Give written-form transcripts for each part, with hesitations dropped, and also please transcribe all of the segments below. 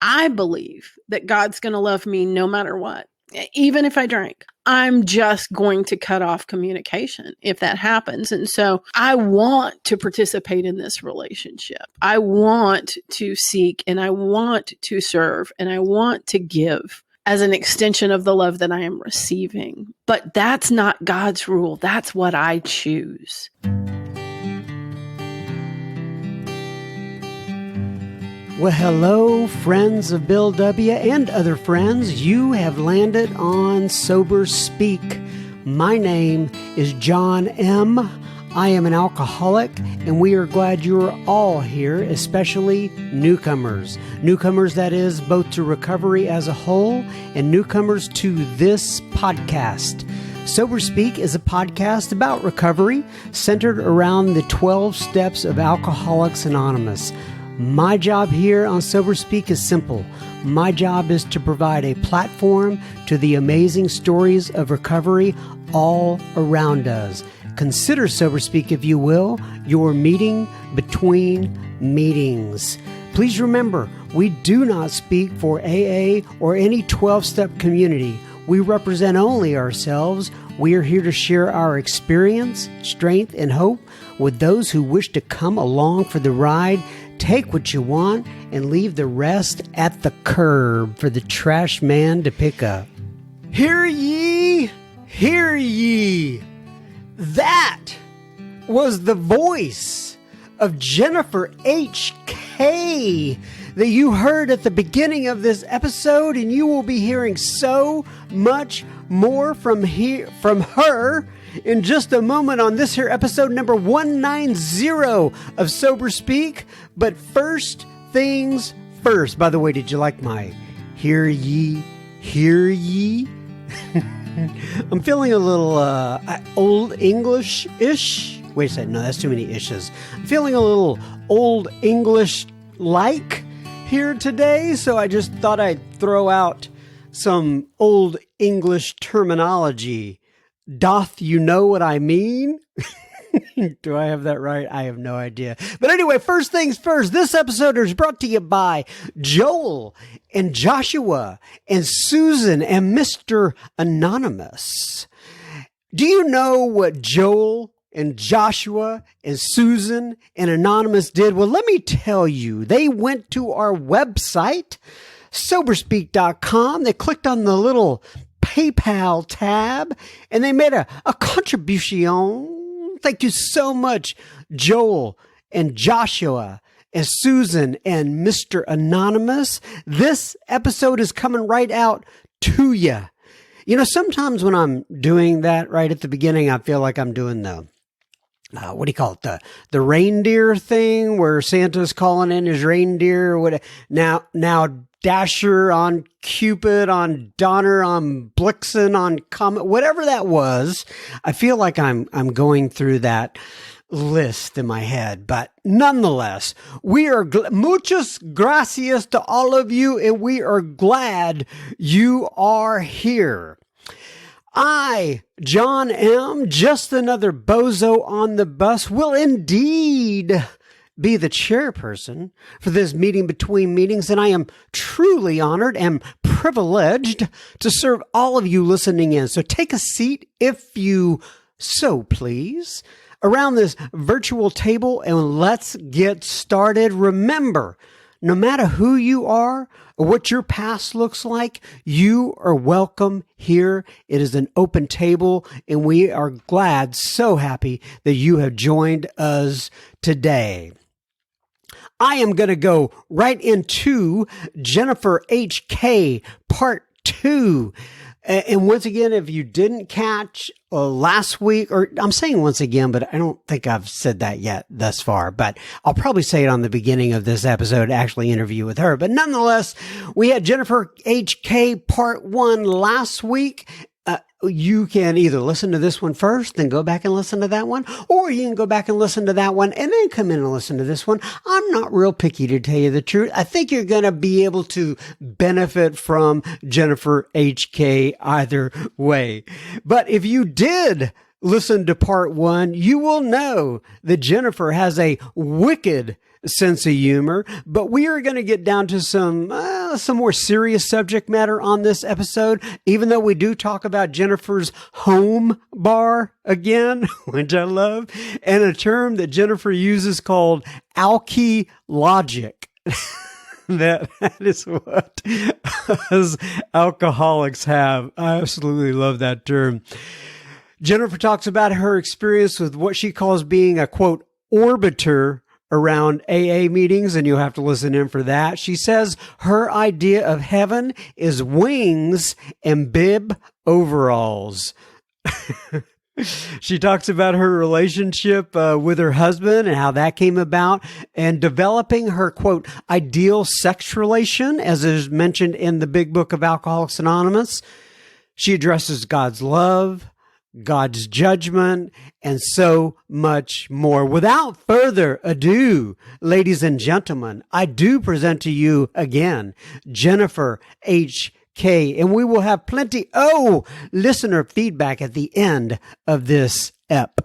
I believe that God's going to love me no matter what. Even if I drink, I'm just going to cut off communication if that happens. And so I want to participate in this relationship. I want to seek and I want to serve and I want to give as an extension of the love that I am receiving. But that's not God's rule. That's what I choose. Well, hello, friends of Bill W. and other friends. You have landed on Sober Speak. My name is John M. I am an alcoholic, and we are glad you are all here, especially newcomers. Newcomers, that is, both to recovery as a whole and newcomers to this podcast. Sober Speak is a podcast about recovery centered around the 12 steps of Alcoholics Anonymous. My job here on Sober Speak is simple. My job is to provide a platform to the amazing stories of recovery all around us. Consider Sober Speak, if you will, your meeting between meetings. Please remember, we do not speak for AA or any 12-step community. We represent only ourselves. We are here to share our experience, strength, and hope with those who wish to come along for the ride. Take what you want and leave the rest at the curb for the trash man to pick up. Hear ye, hear ye. That was the voice of Jennifer H-K that you heard at the beginning of this episode, and you will be hearing so much more from her in just a moment on this here episode number 190 of Sober Speak. But first things first. By the way, did you like my hear ye, hear ye? I'm feeling a little old English-ish. Wait a second. No, that's too many ishes. I'm feeling a little old English-like here today, so I just thought I'd throw out some old English terminology. Doth you know what I mean? Do I have that right? I have no idea. But anyway, first things first, this episode is brought to you by Joel and Joshua and Susan and Mr. Anonymous. Do you know what Joel and Joshua and Susan and Anonymous did? Well, let me tell you, they went to our website, soberspeak.com. They clicked on the little PayPal tab and they made a contribution. Thank you so much, Joel and Joshua and Susan and Mr. Anonymous. This episode is coming right out to you. You know, sometimes when I'm doing that right at the beginning, I feel like I'm doing the what do you call it? The reindeer thing where Santa's calling in his reindeer. Now Dasher on Cupid, on Donner, on Blixen, on Comet, whatever that was. I feel like I'm going through that list in my head, but nonetheless, we are muchas gracias to all of you, and we are glad you are here. I, John M., just another bozo on the bus, will indeed be the chairperson for this meeting between meetings, and I am truly honored and privileged to serve all of you listening in. So take a seat, if you so please, around this virtual table, and let's get started. Remember, no matter who you are or what your past looks like, you are welcome here. It is an open table, and we are glad, so happy that you have joined us today. I am going to go right into Jennifer H-K Part 2. And once again, if you didn't catch last week, or I'm saying once again, but I don't think I've said that yet thus far, but I'll probably say it on the beginning of this episode, actually interview with her. But nonetheless, we had Jennifer H-K Part 1 last week. You can either listen to this one first, then go back and listen to that one, or you can go back and listen to that one and then come in and listen to this one. I'm not real picky, to tell you the truth. I think you're going to be able to benefit from Jennifer H.K. either way. But if you did listen to part 1, you will know that Jennifer has a wicked sense of humor, but we are going to get down to some more serious subject matter on this episode, even though we do talk about Jennifer's home bar again, which I love, and a term that Jennifer uses called alky logic. That is what us alcoholics have. I absolutely love that term. Jennifer talks about her experience with what she calls being a, quote, orbiter around AA meetings, and you'll have to listen in for that. She says her idea of heaven is wings and bib overalls. She talks about her relationship with her husband and how that came about, and developing her, quote, ideal sex relation, as is mentioned in the big book of Alcoholics Anonymous. She addresses God's love, God's judgment, and so much more. Without further ado, ladies and gentlemen, I do present to you again, Jennifer H-K, and we will have plenty, listener feedback at the end of this ep.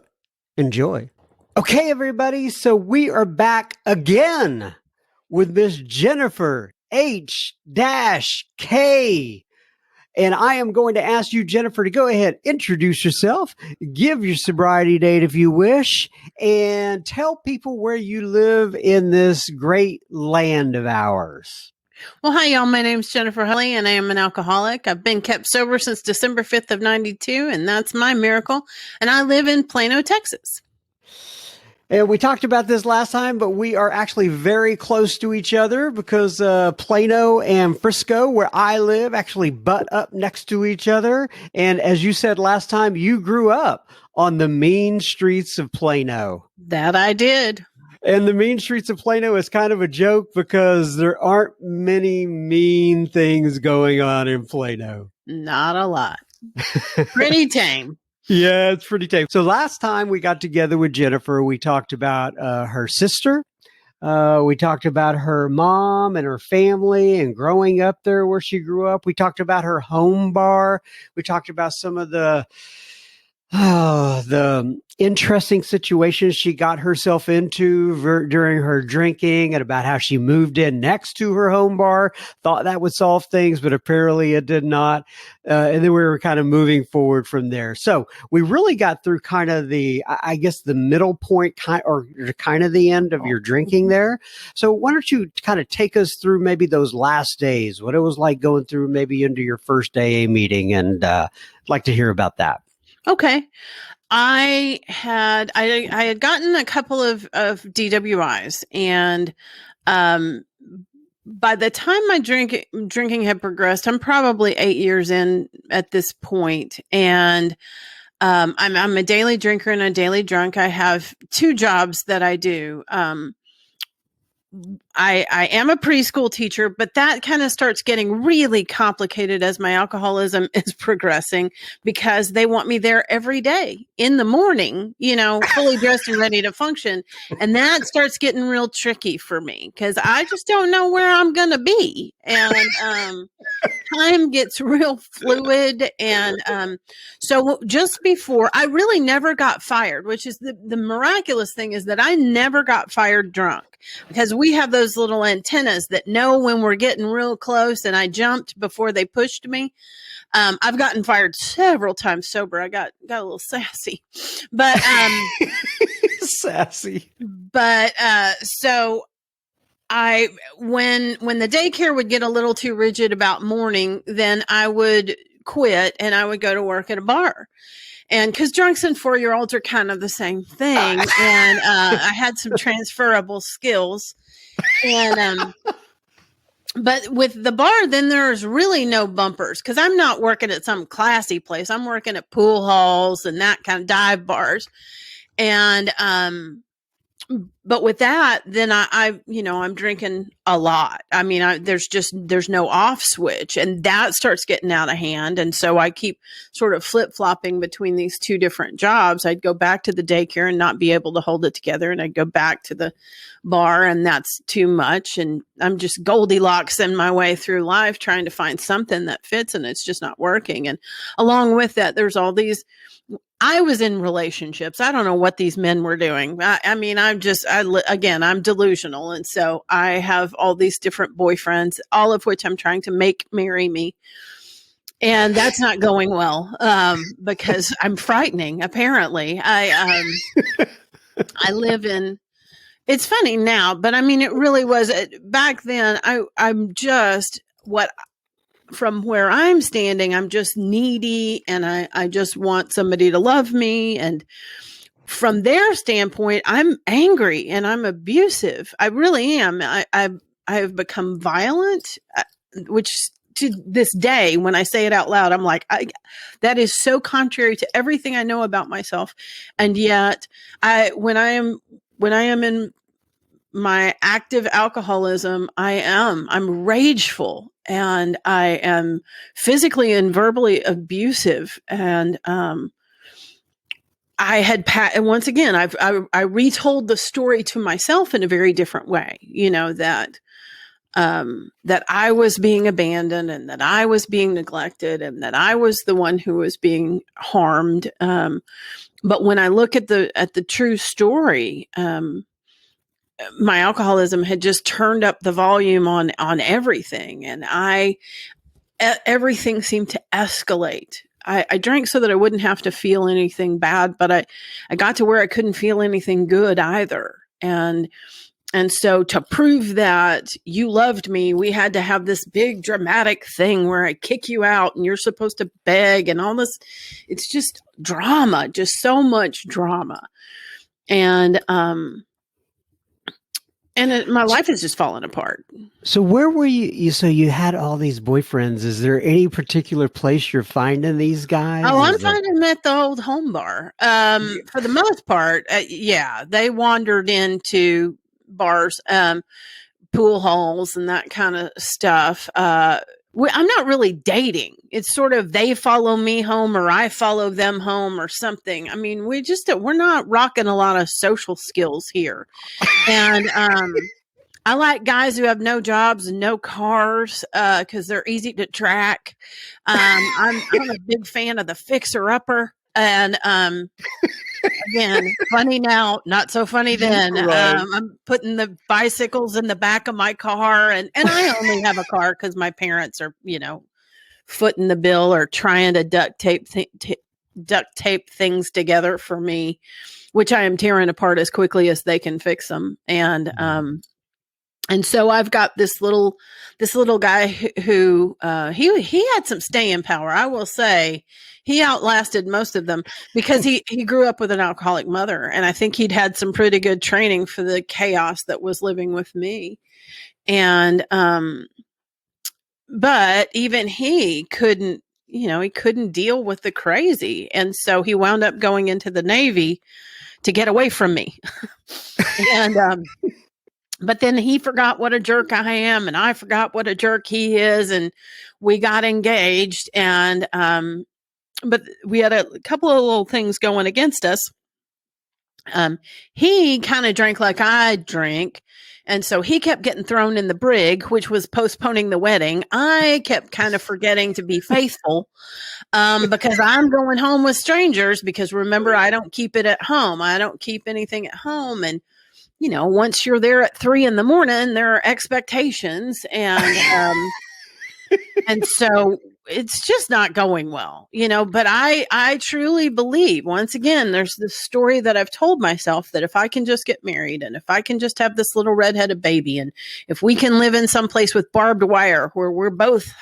Enjoy. Okay, everybody, so we are back again with Miss Jennifer H-K. And I am going to ask you, Jennifer, to go ahead, introduce yourself, give your sobriety date if you wish, and tell people where you live in this great land of ours. Well, hi, y'all. My name's Jennifer Hulley, and I am an alcoholic. I've been kept sober since December 5th of 92, and that's my miracle. And I live in Plano, Texas. And we talked about this last time, but we are actually very close to each other because Plano and Frisco, where I live, actually butt up next to each other. And as you said last time, you grew up on the mean streets of Plano. That I did. And the mean streets of Plano is kind of a joke because there aren't many mean things going on in Plano. Not a lot. Pretty tame. Yeah, it's pretty tame. So last time we got together with Jennifer, we talked about her sister. We talked about her mom and her family and growing up there where she grew up. We talked about her home bar. We talked about some of the interesting situations she got herself into during her drinking, and about how she moved in next to her home bar, thought that would solve things, but apparently it did not. And then we were kind of moving forward from there. So we really got through kind of the middle point, or kind of the end of your drinking there. So why don't you kind of take us through maybe those last days, what it was like going through maybe into your first AA meeting, and I'd like to hear about that. Okay. I had gotten a couple of DWIs, and by the time my drinking had progressed, I'm probably 8 years in at this point, and I'm a daily drinker and a daily drunk. I have 2 jobs that I do. I am a preschool teacher, but that kind of starts getting really complicated as my alcoholism is progressing, because they want me there every day in the morning, fully dressed and ready to function. And that starts getting real tricky for me because I just don't know where I'm going to be. And time gets real fluid. And so just before, I really never got fired, which is the miraculous thing, is that I never got fired drunk, because we have those little antennas that know when we're getting real close, and I jumped before they pushed me. I've gotten fired several times sober. I got a little sassy, but sassy. But so when the daycare would get a little too rigid about morning, then I would quit and I would go to work at a bar. And because drunks and 4-year-olds are kind of the same thing. And I had some transferable skills. And but with the bar, then there's really no bumpers, because I'm not working at some classy place. I'm working at pool halls and that kind of dive bars. And but with that, then I'm drinking a lot. I mean, there's no off switch, and that starts getting out of hand. And so I keep sort of flip flopping between these 2 different jobs. I'd go back to the daycare and not be able to hold it together, and I'd go back to the bar, and that's too much. And I'm just Goldilocks in my way through life, trying to find something that fits, and it's just not working. And along with that, there's all these, I was in relationships. I don't know what these men were doing. I mean, again, I'm delusional. And so I have all these different boyfriends, all of which I'm trying to make marry me. And that's not going well, because I'm frightening. Apparently, I live in. It's funny now, but I mean, it really was back then. I'm just what from where I'm standing. I'm just needy, and I just want somebody to love me. And from their standpoint, I'm angry and I'm abusive. I really am. I have become violent, which to this day, when I say it out loud, I'm like, that is so contrary to everything I know about myself. And yet when I am in my active alcoholism, I'm rageful, and I am physically and verbally abusive. And, and once again, I retold the story to myself in a very different way, that I was being abandoned, and that I was being neglected, and that I was the one who was being harmed. But when I look at the true story, my alcoholism had just turned up the volume on everything, and everything seemed to escalate. I drank so that I wouldn't have to feel anything bad, but I got to where I couldn't feel anything good either. And so to prove that you loved me, we had to have this big dramatic thing where I kick you out and you're supposed to beg and all this. It's just drama, just so much drama. And my life is just falling apart. So where were you? So you had all these boyfriends. Is there any particular place you're finding these guys? Oh, I'm finding them at the old home bar. For the most part, yeah, they wandered into bars, pool halls, and that kind of stuff. I'm not really dating. It's sort of they follow me home or I follow them home or something. I mean, we're not rocking a lot of social skills here. And I like guys who have no jobs and no cars, because they're easy to track. I'm a big fan of the fixer-upper. And again, funny now, not so funny then. Right. I'm putting the bicycles in the back of my car, and I only have a car because my parents are, footing the bill or trying to duct tape things together for me, which I am tearing apart as quickly as they can fix them. And so I've got this little guy who he had some staying power. I will say he outlasted most of them because he grew up with an alcoholic mother, and I think he'd had some pretty good training for the chaos that was living with me. And but even he couldn't deal with the crazy, and so he wound up going into the Navy to get away from me. And but then he forgot what a jerk I am, and I forgot what a jerk he is, and we got engaged. And but we had a couple of little things going against us. He kind of drank like I drink, and so he kept getting thrown in the brig, which was postponing the wedding. I kept kind of forgetting to be faithful, because I'm going home with strangers, because remember, I don't keep it at home. I don't keep anything at home. And once you're there at 3 a.m, there are expectations, and so it's just not going well, but I truly believe, once again, there's this story that I've told myself, that if I can just get married, and if I can just have this little redheaded baby, and if we can live in some place with barbed wire where we're both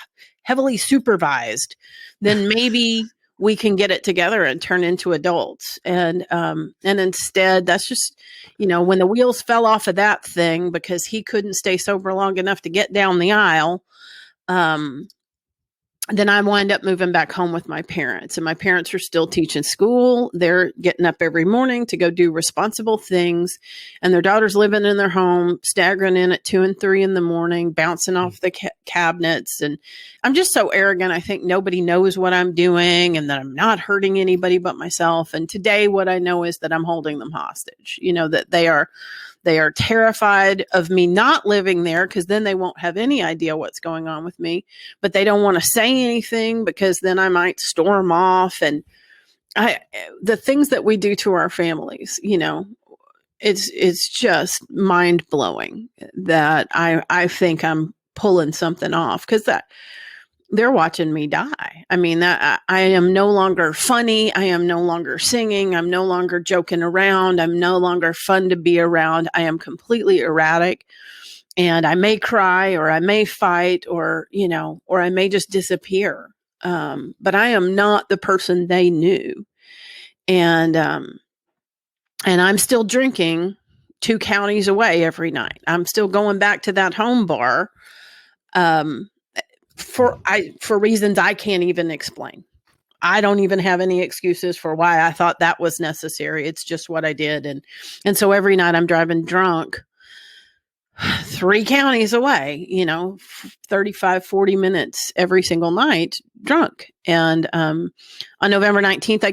heavily supervised, then maybe we can get it together and turn into adults. And instead, that's just, when the wheels fell off of that thing, because he couldn't stay sober long enough to get down the aisle, then I wind up moving back home with my parents, and my parents are still teaching school. They're getting up every morning to go do responsible things, and their daughter's living in their home, staggering in at 2 and 3 in the morning, bouncing off the cabinets. And I'm just so arrogant. I think nobody knows what I'm doing, and that I'm not hurting anybody but myself. And today, what I know is that I'm holding them hostage, that they are terrified of me not living there, because then they won't have any idea what's going on with me. But they don't want to say anything, because then I might storm off. And the things that we do to our families, it's just mind blowing that I think I'm pulling something off, because that they're watching me die. I mean, that I am no longer funny. I am no longer singing. I'm no longer joking around. I'm no longer fun to be around. I am completely erratic, and I may cry, or I may fight, or, or I may just disappear. But I am not the person they knew. And I'm still drinking 2 counties away every night. I'm still going back to that home bar, um, for reasons I can't even explain. I don't even have any excuses for why I thought that was necessary. It's just what I did, and so every night I'm driving drunk 3 counties away, 35, 40 minutes every single night drunk. And on November 19th,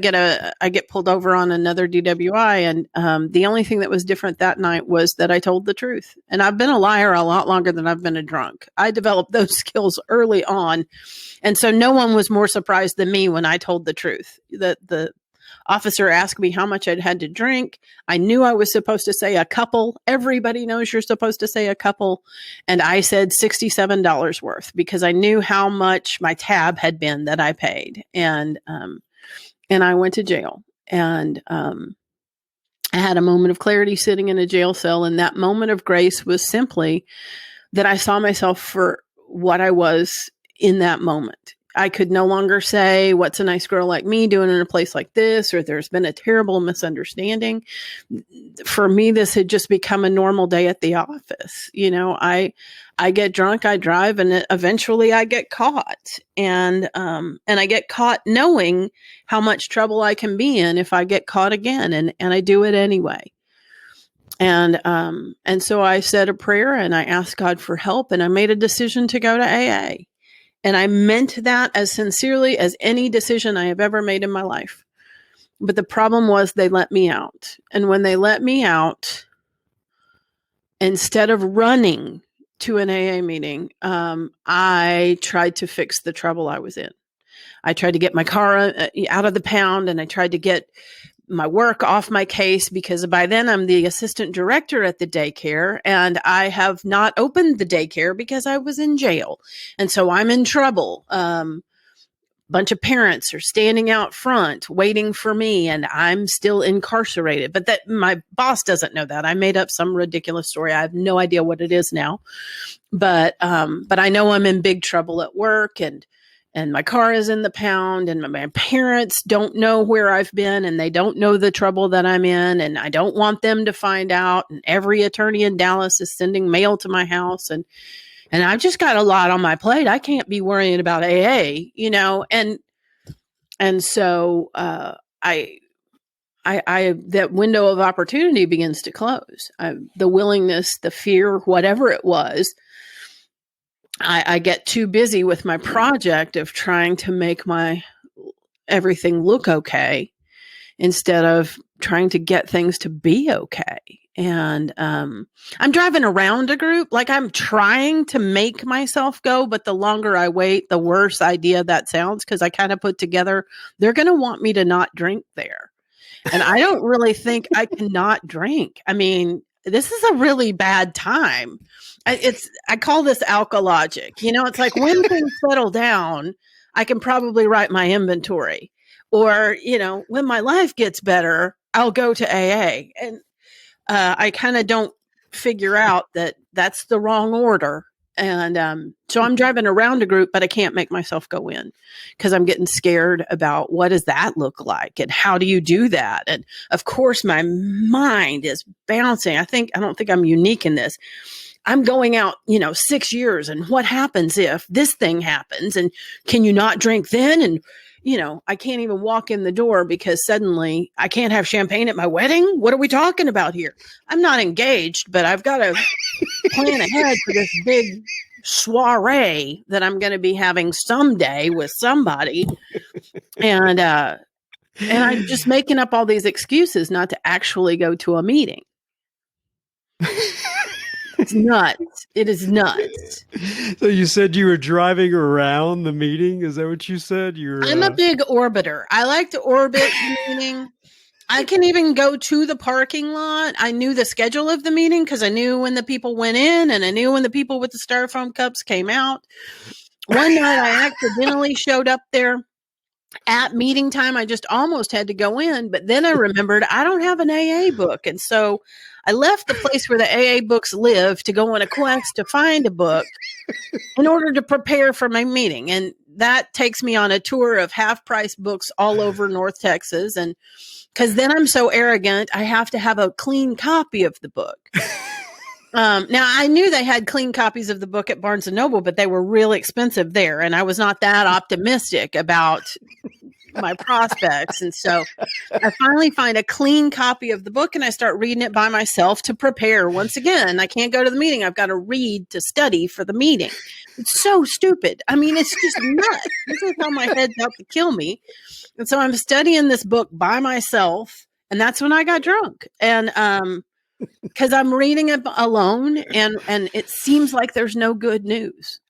I get pulled over on another DWI. And the only thing that was different that night was that I told the truth. And I've been a liar a lot longer than I've been a drunk. I developed those skills early on. And so no one was more surprised than me when I told the truth. The officer asked me how much I'd had to drink. I knew I was supposed to say a couple. Everybody knows you're supposed to say a couple. And I said $67 worth, because I knew how much my tab had been that I paid. And I went to jail. And I had a moment of clarity sitting in a jail cell. And that moment of grace was simply that I saw myself for what I was in that moment. I could no longer say, what's a nice girl like me doing in a place like this, or there's been a terrible misunderstanding. For me, this had just become a normal day at the office. I get drunk, I drive, and eventually I get caught. And I get caught knowing how much trouble I can be in if I get caught again. And I do it anyway. And so I said a prayer, and I asked God for help, and I made a decision to go to AA. And I meant that as sincerely as any decision I have ever made in my life. But the problem was they let me out. And when they let me out, instead of running to an AA meeting, I tried to fix the trouble I was in. I tried to get my car out of the pound, and I tried to get my work off my case, because by then I'm the assistant director at the daycare, and I have not opened the daycare because I was in jail. And so I'm in trouble. Bunch of parents are standing out front waiting for me, and I'm still incarcerated. But that my boss doesn't know that. I made up some ridiculous story. I have no idea what it is now. But I know I'm in big trouble at work, and my car is in the pound, and my parents don't know where I've been, and they don't know the trouble that I'm in, and I don't want them to find out. And every attorney in Dallas is sending mail to my house, and I've just got a lot on my plate. I can't be worrying about AA, and so I that window of opportunity begins to close. The willingness, the fear, whatever it was, I get too busy with my project of trying to make my everything look okay, instead of trying to get things to be okay. And I'm driving around a group, like I'm trying to make myself go, but the longer I wait, the worse idea that sounds, because I kind of put together, they're going to want me to not drink there. And I don't really think I cannot drink. I mean, this is a really bad time. I call this alkalogic. It's like when things settle down, I can probably write my inventory. Or, when my life gets better, I'll go to AA. And I kind of don't figure out that that's the wrong order. And so I'm driving around a group, but I can't make myself go in, because I'm getting scared about what does that look like, and how do you do that? And of course, my mind is bouncing. I don't think I'm unique in this. I'm going out, 6 years, and what happens if this thing happens? And can you not drink then? And I can't even walk in the door because suddenly I can't have champagne at my wedding. What are we talking about here? I'm not engaged, but I've got to plan ahead for this big soiree that I'm going to be having someday with somebody. And I'm just making up all these excuses not to actually go to a meeting. It's nuts. It is nuts. So you said you were driving around the meeting? Is that what you said? I'm a big orbiter. I like to orbit the meeting. I can even go to the parking lot. I knew the schedule of the meeting because I knew when the people went in and I knew when the people with the styrofoam cups came out. One night I accidentally showed up there at meeting time. I just almost had to go in, but then I remembered I don't have an AA book. And so I left the place where the AA books live to go on a quest to find a book in order to prepare for my meeting. And that takes me on a tour of half price books all over North Texas. And because then I'm so arrogant, I have to have a clean copy of the book. Now, I knew they had clean copies of the book at Barnes & Noble, but they were really expensive there. And I was not that optimistic about my prospects. And so I finally find a clean copy of the book and I start reading it by myself to prepare. Once again, I can't go to the meeting. I've got to read to study for the meeting. It's so stupid. I mean, it's just nuts. This is how my head's out to kill me. And so I'm studying this book by myself. And that's when I got drunk. And, because I'm reading it alone and it seems like there's no good news.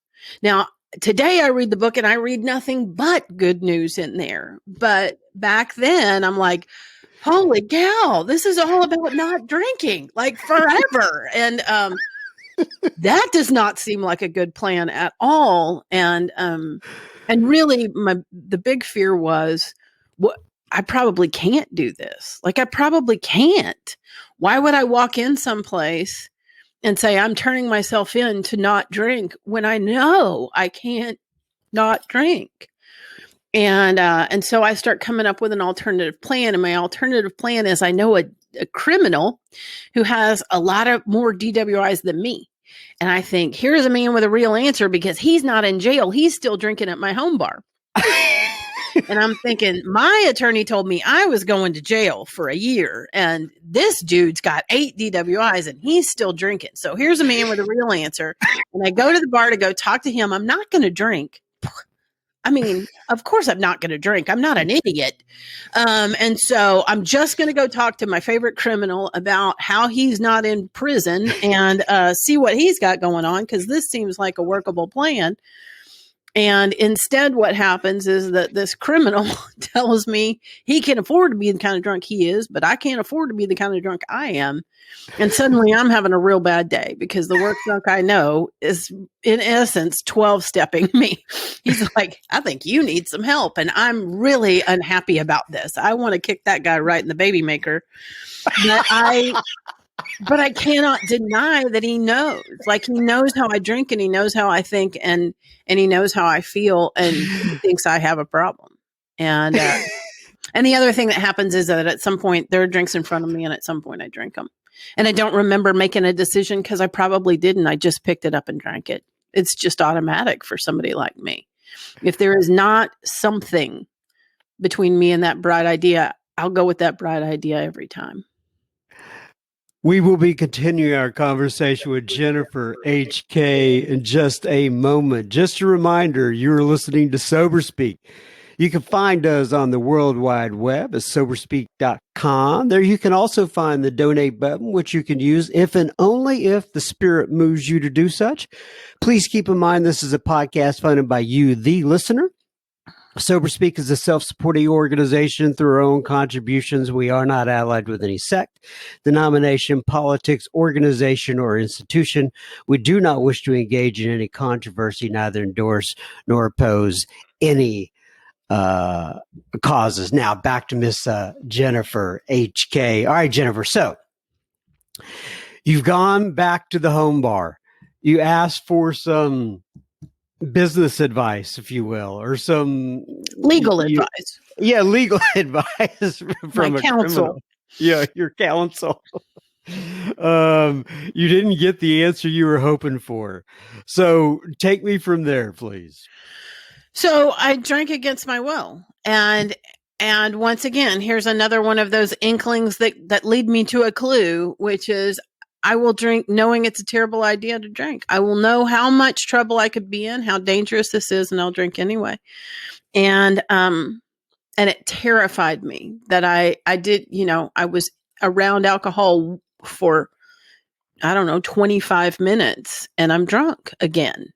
Now, today I read the book and I read nothing but good news in there. But back then I'm like, holy cow, this is all about not drinking like forever. And that does not seem like a good plan at all. And really the big fear was what I probably can't do this. Like I probably can't. Why would I walk in someplace and say I'm turning myself in to not drink when I know I can't not drink? And so I start coming up with an alternative plan. And my alternative plan is I know a criminal who has a lot of more DWIs than me. And I think, here's a man with a real answer because he's not in jail. He's still drinking at my home bar. And I'm thinking, my attorney told me I was going to jail for a year. And this dude's got 8 DWIs and he's still drinking. So here's a man with a real answer. And I go to the bar to go talk to him. I'm not going to drink. I mean, of course I'm not going to drink. I'm not an idiot. And so I'm just going to go talk to my favorite criminal about how he's not in prison and see what he's got going on, because this seems like a workable plan. And instead what happens is that this criminal tells me he can afford to be the kind of drunk he is, but I can't afford to be the kind of drunk I am. And suddenly I'm having a real bad day because the worst drunk I know is in essence 12-stepping me. He's like, I think you need some help. And I'm really unhappy about this. I want to kick that guy right in the baby maker. But I cannot deny that he knows. Like, he knows how I drink and he knows how I think and he knows how I feel, and he thinks I have a problem. And the other thing that happens is that at some point there are drinks in front of me and at some point I drink them. And I don't remember making a decision because I probably didn't. I just picked it up and drank it. It's just automatic for somebody like me. If there is not something between me and that bright idea, I'll go with that bright idea every time. We will be continuing our conversation with Jennifer H-K in just a moment. Just a reminder, you're listening to Sober Speak. You can find us on the World Wide Web at soberspeak.com. There you can also find the donate button, which you can use if and only if the Spirit moves you to do such. Please keep in mind this is a podcast funded by you, the listener. Sober Speak is a self-supporting organization through our own contributions. We are not allied with any sect, denomination, politics, organization, or institution. We do not wish to engage in any controversy, neither endorse nor oppose any causes. Now, back to Miss Jennifer H.K. All right, Jennifer. So you've gone back to the home bar. You asked for some business advice, if you will, or some legal advice. Yeah, legal advice from my a counsel. Criminal. Yeah, your counsel. You didn't get the answer you were hoping for. So take me from there, please. So I drank against my will. And once again, here's another one of those inklings that lead me to a clue, which is I will drink knowing it's a terrible idea to drink. I will know how much trouble I could be in, how dangerous this is, and I'll drink anyway. And it terrified me that I did, I was around alcohol for I don't know, 25 minutes and I'm drunk again.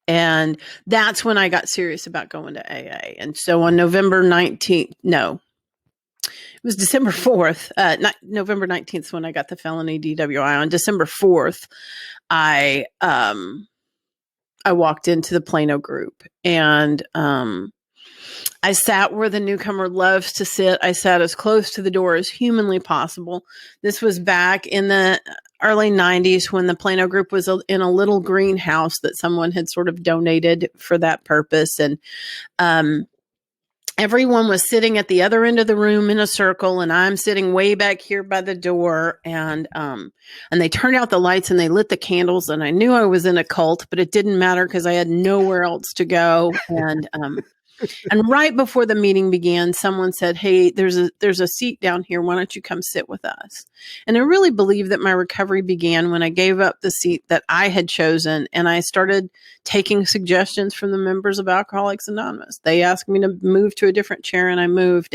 And that's when I got serious about going to AA. And so on November 19th, no, it was December 4th, November 19th when I got the felony DWI. On December 4th, I walked into the Plano group and I sat where the newcomer loves to sit. I sat as close to the door as humanly possible. This was back in the early 90s when the Plano group was in a little greenhouse that someone had sort of donated for that purpose. And everyone was sitting at the other end of the room in a circle, and I'm sitting way back here by the door. And they turned out the lights and they lit the candles, and I knew I was in a cult, but it didn't matter because I had nowhere else to go. And right before the meeting began, someone said, "Hey, there's a seat down here. Why don't you come sit with us?" And I really believe that my recovery began when I gave up the seat that I had chosen and I started taking suggestions from the members of Alcoholics Anonymous. They asked me to move to a different chair and I moved.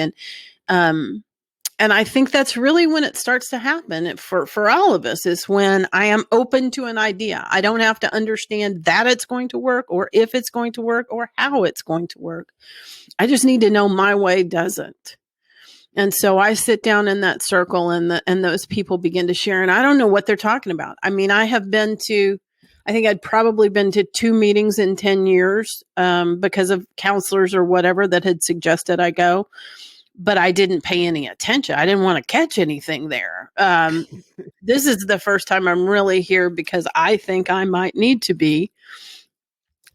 And I think that's really when it starts to happen for all of us, is when I am open to an idea. I don't have to understand that it's going to work or if it's going to work or how it's going to work. I just need to know my way doesn't. And so I sit down in that circle and those people begin to share, and I don't know what they're talking about. I mean, I think I'd probably been to 2 meetings in 10 years because of counselors or whatever that had suggested I go. But I didn't pay any attention. I didn't want to catch anything there. This is the first time I'm really here because I think I might need to be.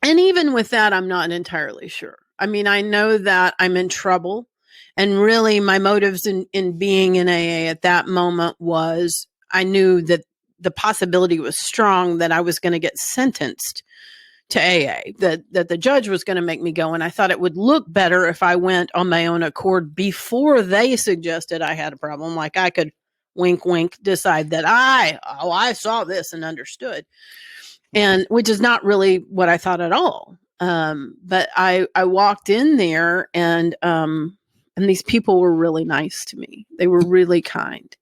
And even with that, I'm not entirely sure. I mean, I know that I'm in trouble. And really, my motives in being in AA at that moment was I knew that the possibility was strong that I was going to get sentenced to AA, that the judge was going to make me go. And I thought it would look better if I went on my own accord before they suggested I had a problem. Like I could wink, wink, decide that I saw this and understood. And which is not really what I thought at all. But I walked in there and these people were really nice to me. They were really kind.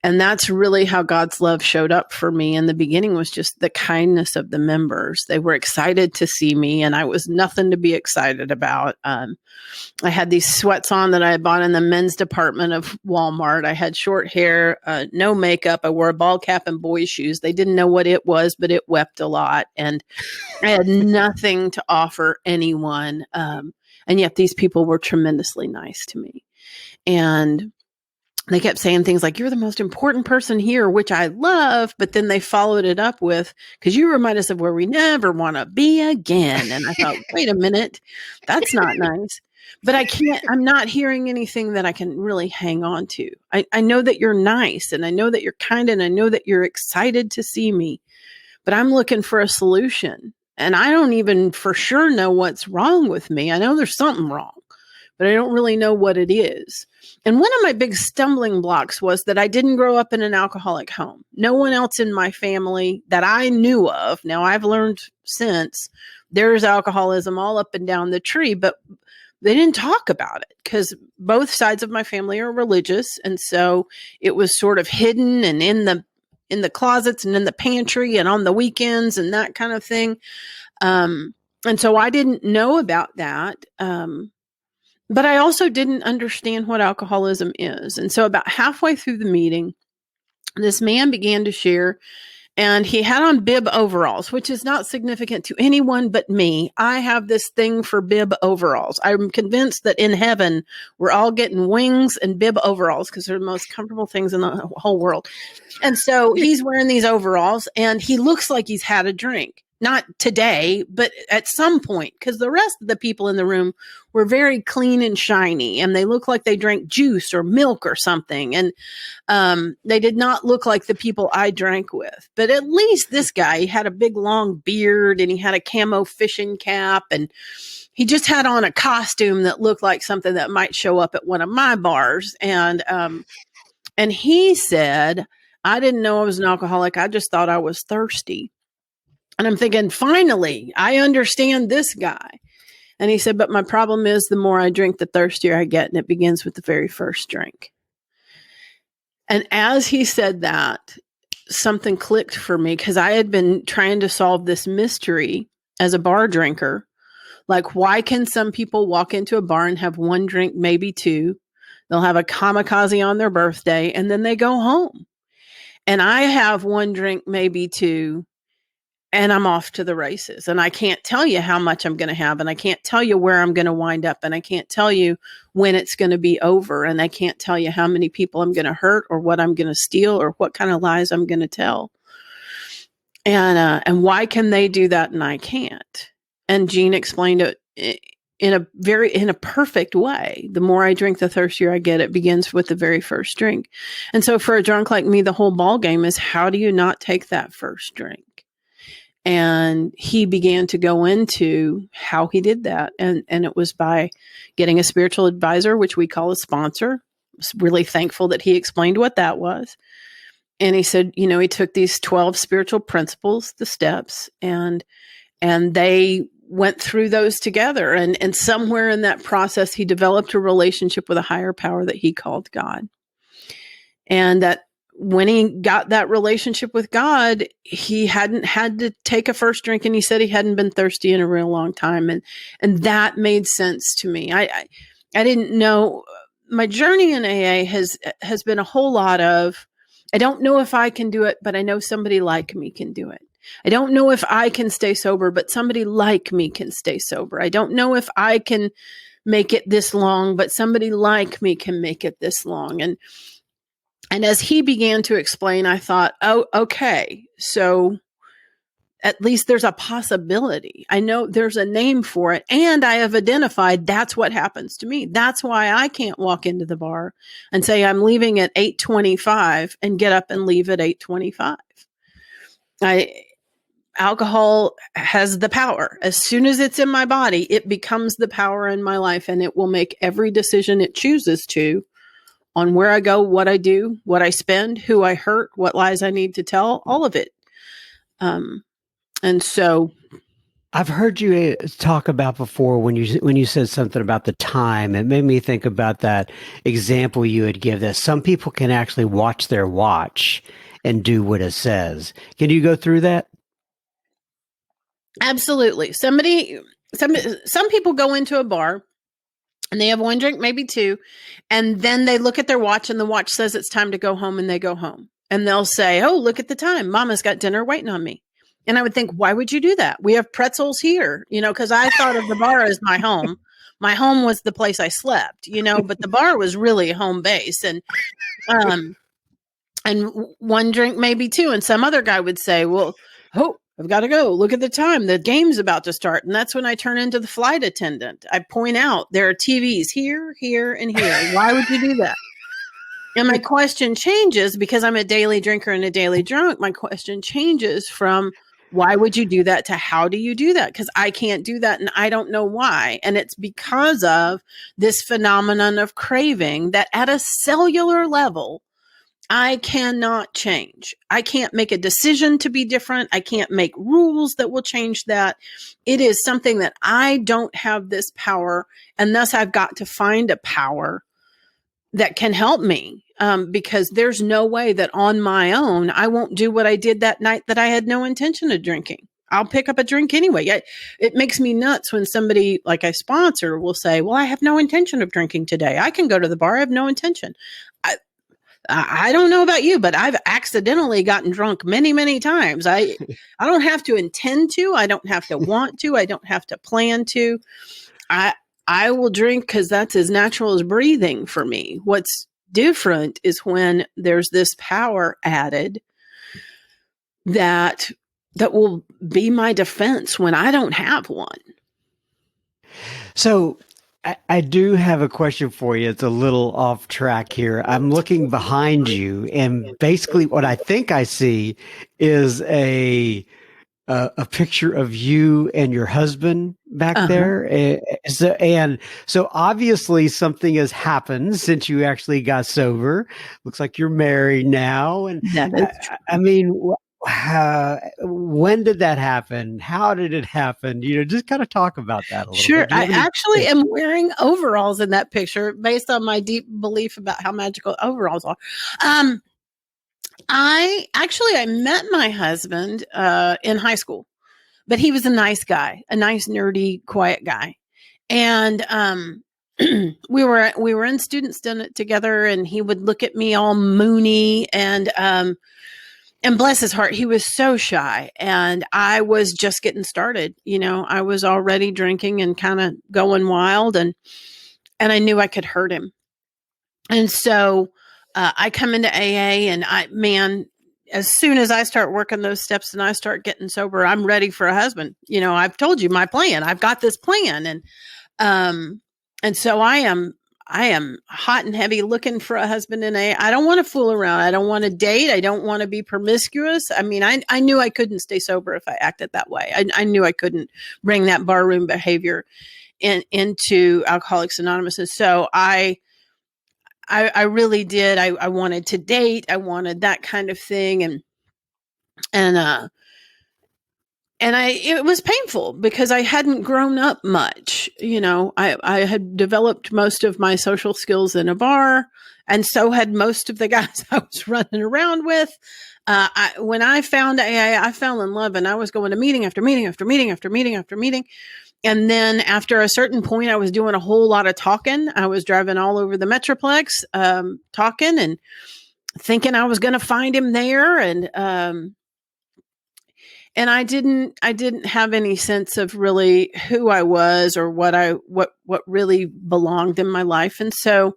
And that's really how God's love showed up for me in the beginning, was just the kindness of the members. They were excited to see me, and I was nothing to be excited about. I had these sweats on that I had bought in the men's department of Walmart. I had short hair, no makeup. I wore a ball cap and boy shoes. They didn't know what it was, but it wept a lot. And I had nothing to offer anyone. And yet these people were tremendously nice to me. And they kept saying things like, "You're the most important person here," which I love. But then they followed it up with, "Because you remind us of where we never want to be again." And I thought, wait a minute, that's not nice. But I'm not hearing anything that I can really hang on to. I know that you're nice and I know that you're kind and I know that you're excited to see me, but I'm looking for a solution. And I don't even for sure know what's wrong with me. I know there's something wrong, but I don't really know what it is. And one of my big stumbling blocks was that I didn't grow up in an alcoholic home. No one else in my family that I knew of. Now, I've learned since there's alcoholism all up and down the tree, but they didn't talk about it because both sides of my family are religious. And so it was sort of hidden and in the closets and in the pantry and on the weekends and that kind of thing. And so I didn't know about that. But I also didn't understand what alcoholism is. And so about halfway through the meeting, this man began to share, and he had on bib overalls, which is not significant to anyone but me. I have this thing for bib overalls. I'm convinced that in heaven, we're all getting wings and bib overalls because they're the most comfortable things in the whole world. And so he's wearing these overalls, and he looks like he's had a drink. Not today, but at some point, because the rest of the people in the room were very clean and shiny, and they looked like they drank juice or milk or something. And they did not look like the people I drank with. But at least this guy, he had a big long beard, and he had a camo fishing cap, and he just had on a costume that looked like something that might show up at one of my bars. And he said, "I didn't know I was an alcoholic. I just thought I was thirsty." And I'm thinking, finally, I understand this guy. And he said, "But my problem is the more I drink, the thirstier I get. And it begins with the very first drink." And as he said that, something clicked for me because I had been trying to solve this mystery as a bar drinker. Like, why can some people walk into a bar and have one drink, maybe two? They'll have a kamikaze on their birthday and then they go home. And I have one drink, maybe two, and I'm off to the races. And I can't tell you how much I'm going to have. And I can't tell you where I'm going to wind up. And I can't tell you when it's going to be over. And I can't tell you how many people I'm going to hurt or what I'm going to steal or what kind of lies I'm going to tell. And why can they do that and I can't? And Jean explained it in a perfect way. The more I drink, the thirstier I get. It begins with the very first drink. And so for a drunk like me, the whole ball game is, how do you not take that first drink? And he began to go into how he did that. And it was by getting a spiritual advisor, which we call a sponsor. I was really thankful that he explained what that was. And he said, he took these 12 spiritual principles, the steps, and they went through those together. And somewhere in that process, he developed a relationship with a higher power that he called God. And that when he got that relationship with God, he hadn't had to take a first drink, and he said he hadn't been thirsty in a real long time. And that made sense to me. I didn't know. My journey in AA has been a whole lot of, I don't know if I can do it, but I know somebody like me can do it. I don't know if I can stay sober, but somebody like me can stay sober. I don't know if I can make it this long, but somebody like me can make it this long. And as he began to explain, I thought, oh, okay, so at least there's a possibility. I know there's a name for it, and I have identified that's what happens to me. That's why I can't walk into the bar and say I'm leaving at 8:25 and get up and leave at 8:25. Alcohol has the power. As soon as it's in my body, it becomes the power in my life, and it will make every decision it chooses to on where I go, what I do, what I spend, who I hurt, what lies I need to tell, all of it. And so I've heard you talk about before when you said something about the time. It made me think about that example you would give, that some people can actually watch their watch and do what it says. Can you go through that? Absolutely. Some people go into a bar and they have one drink, maybe two, and then they look at their watch and the watch says it's time to go home, and they go home. And they'll say, oh, look at the time. Mama's got dinner waiting on me. And I would think, why would you do that? We have pretzels here, because I thought of the bar as my home. My home was the place I slept, but the bar was really home base. And one drink, maybe two. And some other guy would say, well, oh, I've got to go. Look at the time. The game's about to start. And that's when I turn into the flight attendant. I point out there are TVs here, here, and here. Why would you do that? And my question changes, because I'm a daily drinker and a daily drunk. My question changes from why would you do that to how do you do that? Because I can't do that and I don't know why. And it's because of this phenomenon of craving that at a cellular level, I cannot change. I can't make a decision to be different. I can't make rules that will change that. It is something that I don't have this power, and thus I've got to find a power that can help me, because there's no way that on my own I won't do what I did that night that I had no intention of drinking. I'll pick up a drink anyway. It makes me nuts when somebody like I sponsor will say, well, I have no intention of drinking today. I can go to the bar. I have no intention. I don't know about you, but I've accidentally gotten drunk many, many times. I don't have to intend to. I don't have to want to. I don't have to plan to. I will drink because that's as natural as breathing for me. What's different is when there's this power added that will be my defense when I don't have one. So I do have a question for you. It's a little off track here. I'm looking behind you, and basically what I think I see is a picture of you and your husband back there. So obviously something has happened since you actually got sober. Looks like you're married now. And I mean, when did that happen? How did it happen? Just kind of talk about that a little bit. Sure. I actually am wearing overalls in that picture based on my deep belief about how magical overalls are. I met my husband in high school, but he was a nice guy, a nice, nerdy, quiet guy. And we were in student senate together, and he would look at me all moony, and bless his heart, he was so shy, and I was just getting started. I was already drinking and kind of going wild, and I knew I could hurt him. And so I come into AA, and as soon as I start working those steps and I start getting sober, I'm ready for a husband. I've told you my plan. I've got this plan, and so I am hot and heavy looking for a husband in AA. I don't want to fool around. I don't want to date. I don't want to be promiscuous. I mean, I knew I couldn't stay sober if I acted that way. I knew I couldn't bring that barroom behavior into Alcoholics Anonymous. And so I really did. I wanted to date. I wanted that kind of thing. And it was painful because I hadn't grown up much. I had developed most of my social skills in a bar, and so had most of the guys I was running around with. When I found AA, I fell in love, and I was going to meeting after meeting after meeting after meeting after meeting. And then after a certain point, I was doing a whole lot of talking. I was driving all over the Metroplex, talking and thinking I was going to find him there. And I didn't have any sense of really who I was or what really belonged in my life. And so,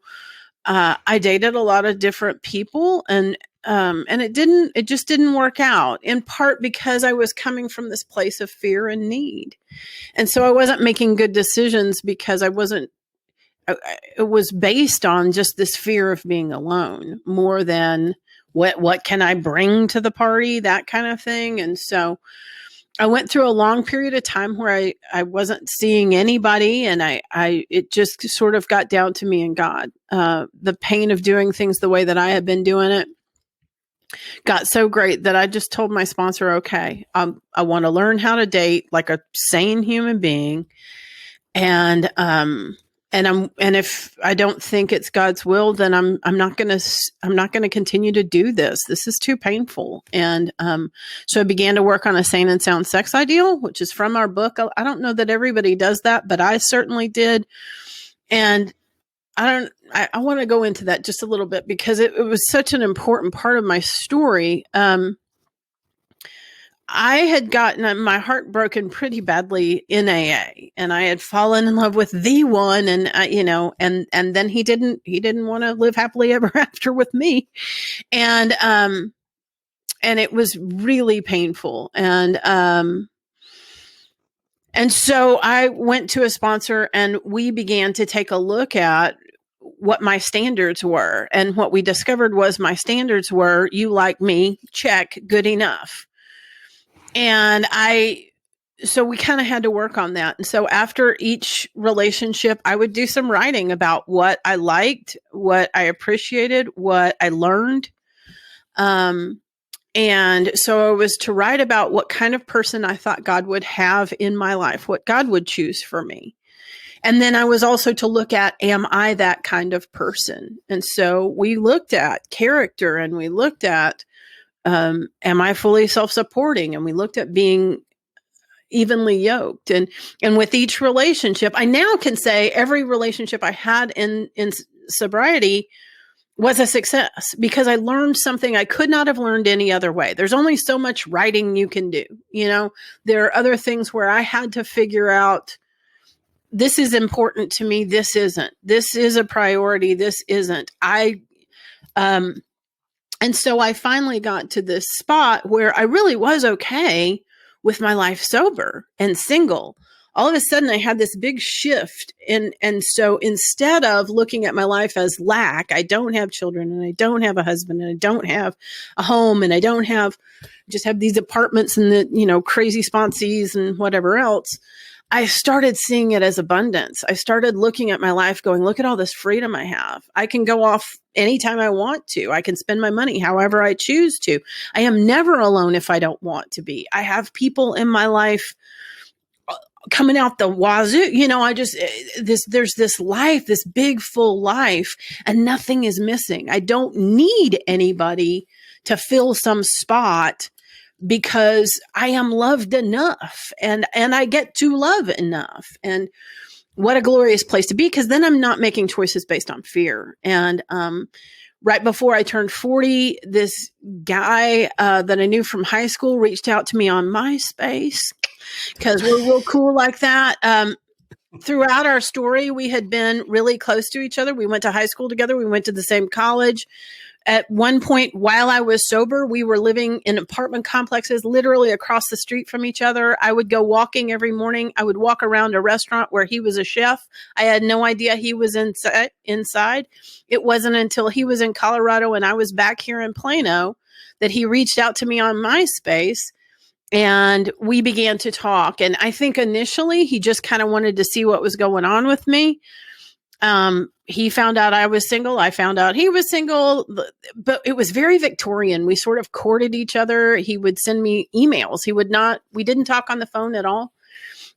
I dated a lot of different people, and it just didn't work out, in part because I was coming from this place of fear and need. And so I wasn't making good decisions because it was based on just this fear of being alone more than what can I bring to the party, that kind of thing. And so I went through a long period of time where I wasn't seeing anybody, and it just sort of got down to me and God. The pain of doing things the way that I had been doing it got so great that I just told my sponsor, okay, I want to learn how to date like a sane human being. And if I don't think it's God's will, then I'm not going to continue to do this. This is too painful. And so I began to work on a sane and sound sex ideal, which is from our book. I don't know that everybody does that, but I certainly did. And I want to go into that just a little bit because it was such an important part of my story. I had gotten my heart broken pretty badly in AA, and I had fallen in love with the one, and and then he didn't want to live happily ever after with me, and it was really painful, and so I went to a sponsor, and we began to take a look at what my standards were, and what we discovered was my standards were, you like me, check, good enough. And so we kind of had to work on that. And so after each relationship, I would do some writing about what I liked, what I appreciated, what I learned. And so I was to write about what kind of person I thought God would have in my life, what God would choose for me. And then I was also to look at, am I that kind of person? And so we looked at character, and we looked at, am I fully self-supporting? And we looked at being evenly yoked. And with each relationship, I now can say every relationship I had in sobriety was a success because I learned something I could not have learned any other way. There's only so much writing you can do. There are other things where I had to figure out, this is important to me. This isn't. This is a priority. This isn't. And so I finally got to this spot where I really was okay with my life sober and single. All of a sudden I had this big shift. And so instead of looking at my life as lack, I don't have children, and I don't have a husband, and I don't have a home, and I don't have, just have these apartments and the, crazy sponsees and whatever else. I started seeing it as abundance. I started looking at my life going, look at all this freedom I have. I can go off anytime I want to. I can spend my money however I choose to. I am never alone if I don't want to be. I have people in my life coming out the wazoo. There's this life, this big full life, and nothing is missing. I don't need anybody to fill some spot because I am loved enough and I get to love enough. And what a glorious place to be, because then I'm not making choices based on fear. And right before I turned 40, this guy that I knew from high school reached out to me on MySpace, because we're real cool like that. Throughout our story, we had been really close to each other. We went to high school together. We went to the same college. At one point, while I was sober, we were living in apartment complexes literally across the street from each other. I would go walking every morning. I would walk around a restaurant where he was a chef. I had no idea he was inside. It wasn't until he was in Colorado and I was back here in Plano that he reached out to me on MySpace, and we began to talk. And I think initially he just kind of wanted to see what was going on with me. He found out I was single. I found out he was single, but it was very Victorian. We sort of courted each other. He would send me emails. We didn't talk on the phone at all.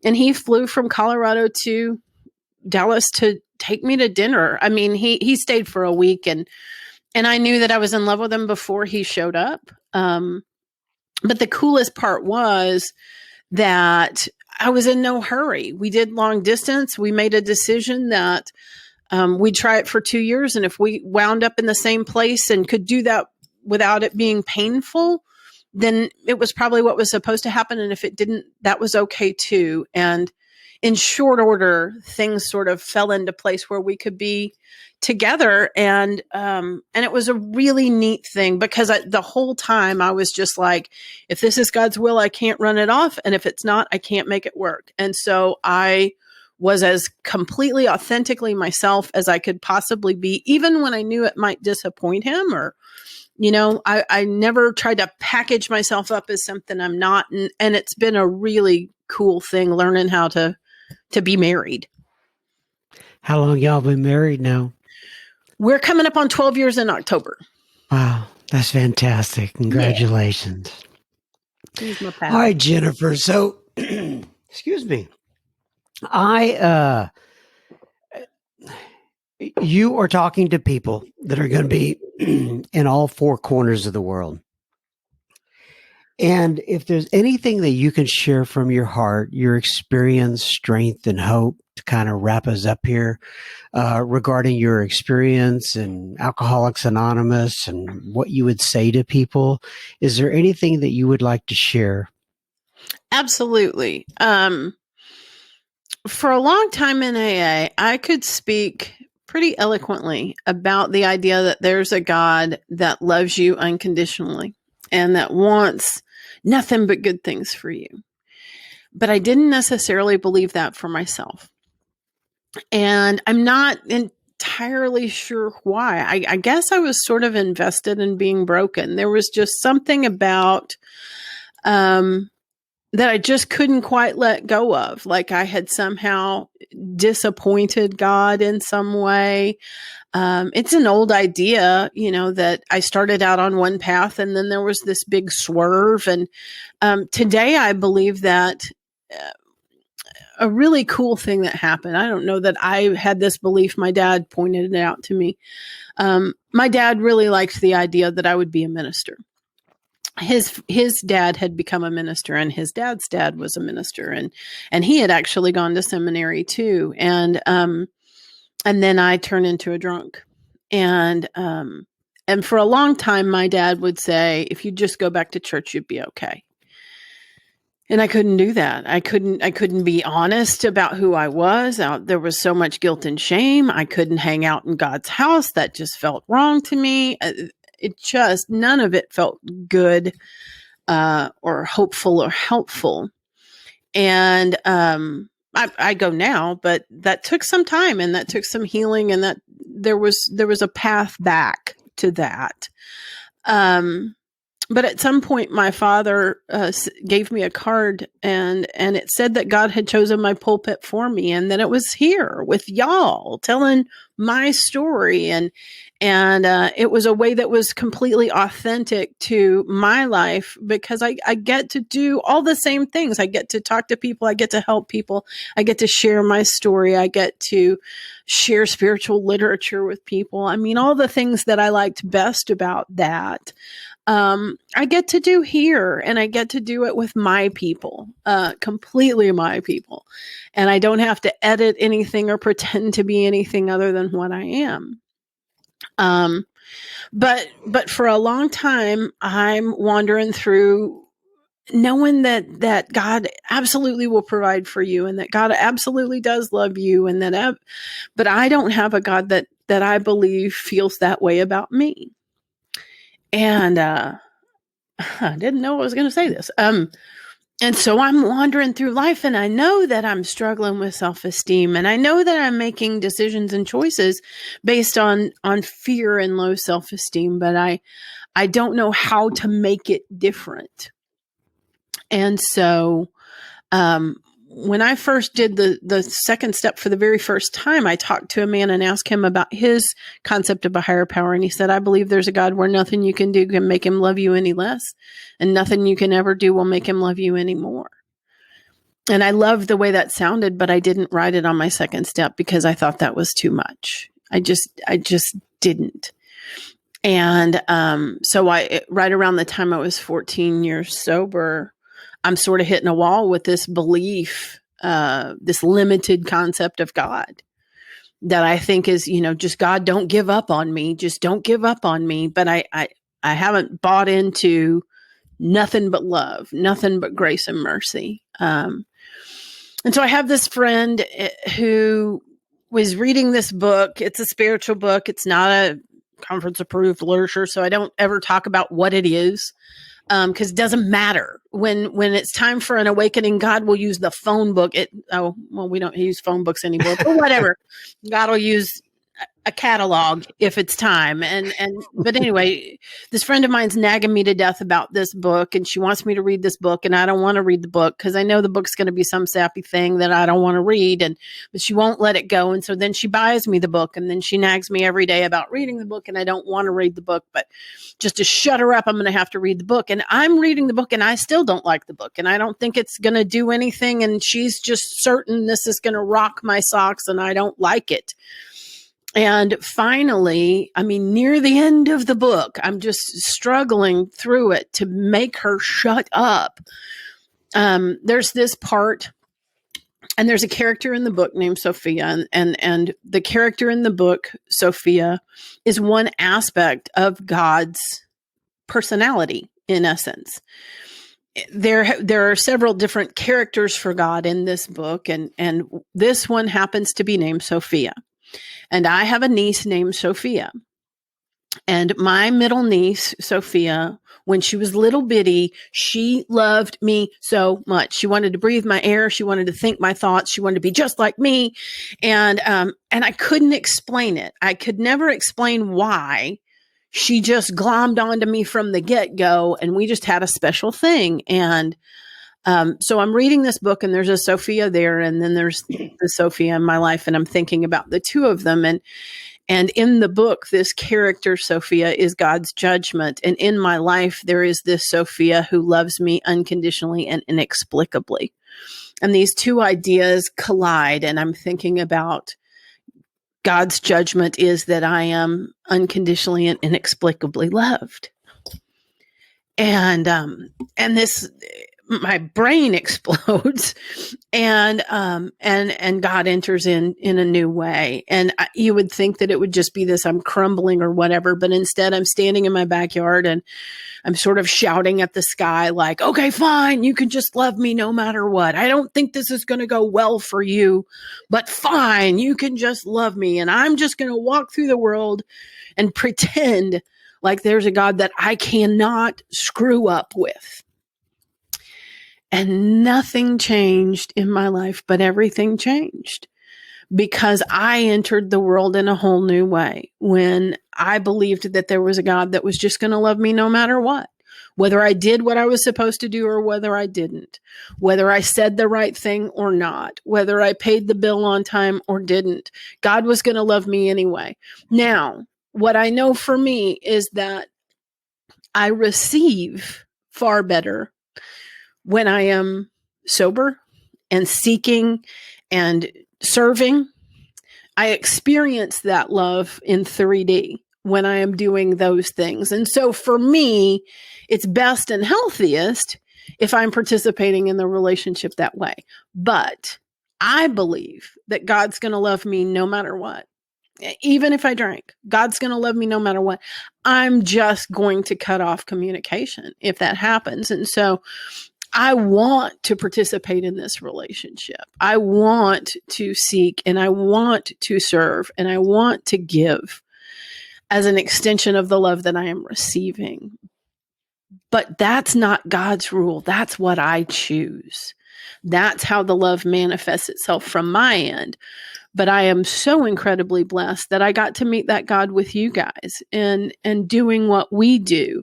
And he flew from Colorado to Dallas to take me to dinner. I mean, he stayed for a week, and I knew that I was in love with him before he showed up. But the coolest part was that I was in no hurry. We did long distance. We made a decision that we'd try it for 2 years. And if we wound up in the same place and could do that without it being painful, then it was probably what was supposed to happen. And if it didn't, that was okay too. And in short order, things sort of fell into place where we could be together. And it was a really neat thing, because the whole time I was just like, if this is God's will, I can't run it off. And if it's not, I can't make it work. And so I was as completely authentically myself as I could possibly be, even when I knew it might disappoint him, or, I never tried to package myself up as something I'm not. And it's been a really cool thing learning how to be married. How long y'all been married now? We're coming up on 12 years in October. Wow, that's fantastic. Congratulations. Yeah. All right, Jennifer. So, excuse me. You are talking to people that are going to be in all four corners of the world. And if there's anything that you can share from your heart, your experience, strength, and hope to kind of wrap us up here regarding your experience in Alcoholics Anonymous and what you would say to people, is there anything that you would like to share? Absolutely. For a long time in AA, I could speak pretty eloquently about the idea that there's a God that loves you unconditionally and that wants nothing but good things for you. But I didn't necessarily believe that for myself. And I'm not entirely sure why. I guess I was sort of invested in being broken. There was just something about that I just couldn't quite let go of. Like I had somehow disappointed God in some way. It's an old idea, that I started out on one path and then there was this big swerve. And today I believe that a really cool thing that happened. I don't know that I had this belief. My dad pointed it out to me. My dad really liked the idea that I would be a minister. His dad had become a minister, and his dad's dad was a minister, and he had actually gone to seminary too. And then I turned into a drunk, and for a long time, my dad would say, "If you just go back to church, you'd be okay." And I couldn't do that. I couldn't be honest about who I was. There was so much guilt and shame. I couldn't hang out in God's house. That just felt wrong to me. None of it felt good or hopeful or helpful. And I go now, but that took some time and that took some healing, and that there was a path back to that. But at some point, my father gave me a card, and it said that God had chosen my pulpit for me, and that it was here with y'all telling my story, and it was a way that was completely authentic to my life, because I get to do all the same things. I get to talk to people. I get to help people. I get to share my story. I get to share spiritual literature with people. I mean, all the things that I liked best about that. I get to do here, and I get to do it with my people, completely my people. And I don't have to edit anything or pretend to be anything other than what I am. But for a long time, I'm wandering through knowing that God absolutely will provide for you, and that God absolutely does love you, and but I don't have a God that I believe feels that way about me. And I didn't know I was going to say this. And so I'm wandering through life, and I know that I'm struggling with self-esteem, and I know that I'm making decisions and choices based on fear and low self-esteem, but I don't know how to make it different. And so when I first did the second step for the very first time, I talked to a man and asked him about his concept of a higher power. And he said, I believe there's a God where nothing you can do can make him love you any less, and nothing you can ever do will make him love you any more. And I loved the way that sounded, but I didn't write it on my second step because I thought that was too much. I just didn't. And so right around the time I was 14 years sober, I'm sort of hitting a wall with this belief, this limited concept of God that I think is, just God, don't give up on me. Just don't give up on me. But I haven't bought into nothing but love, nothing but grace and mercy. And so I have this friend who was reading this book. It's a spiritual book. It's not a conference approved literature. So I don't ever talk about what it is. Because it doesn't matter when it's time for an awakening. God will use the phone book. We don't use phone books anymore, but whatever. God will use a catalog if it's time. But anyway, this friend of mine's nagging me to death about this book, and she wants me to read this book, and I don't want to read the book because I know the book's going to be some sappy thing that I don't want to read, but she won't let it go. And so then she buys me the book, and then she nags me every day about reading the book, and I don't want to read the book, but just to shut her up, I'm going to have to read the book. And I'm reading the book, and I still don't like the book, and I don't think it's going to do anything, and she's just certain this is going to rock my socks, and I don't like it. And finally, near the end of the book, I'm just struggling through it to make her shut up. There's this part, and there's a character in the book named Sophia, and the character in the book, Sophia, is one aspect of God's personality, in essence. There are several different characters for God in this book, and this one happens to be named Sophia. And I have a niece named Sophia. And my middle niece, Sophia, when she was little bitty, she loved me so much. She wanted to breathe my air. She wanted to think my thoughts. She wanted to be just like me. And I couldn't explain it. I could never explain why. She just glommed onto me from the get-go, and we just had a special thing. And so I'm reading this book, and there's a Sophia there, and then there's the Sophia in my life, and I'm thinking about the two of them. And in the book, this character, Sophia, is God's judgment. And in my life, there is this Sophia who loves me unconditionally and inexplicably. And these two ideas collide, and I'm thinking about God's judgment is that I am unconditionally and inexplicably loved. And this, my brain explodes, and God enters in a new way. And you would think that it would just be this, I'm crumbling or whatever, but instead I'm standing in my backyard and I'm sort of shouting at the sky like, okay, fine, you can just love me no matter what. I don't think this is going to go well for you, but fine, you can just love me. And I'm just going to walk through the world and pretend like there's a God that I cannot screw up with. And nothing changed in my life, but everything changed because I entered the world in a whole new way when I believed that there was a God that was just going to love me no matter what, whether I did what I was supposed to do or whether I didn't, whether I said the right thing or not, whether I paid the bill on time or didn't. God was going to love me anyway. Now, what I know for me is that I receive far better when I am sober and seeking and serving. I experience that love in 3D when I am doing those things. And so for me, it's best and healthiest if I'm participating in the relationship that way. But I believe that God's going to love me no matter what. Even if I drink, God's going to love me no matter what. I'm just going to cut off communication if that happens. And so I want to participate in this relationship. I want to seek and I want to serve and I want to give as an extension of the love that I am receiving. But that's not God's rule. That's what I choose. That's how the love manifests itself from my end. But I am so incredibly blessed that I got to meet that God with you guys and doing what we do.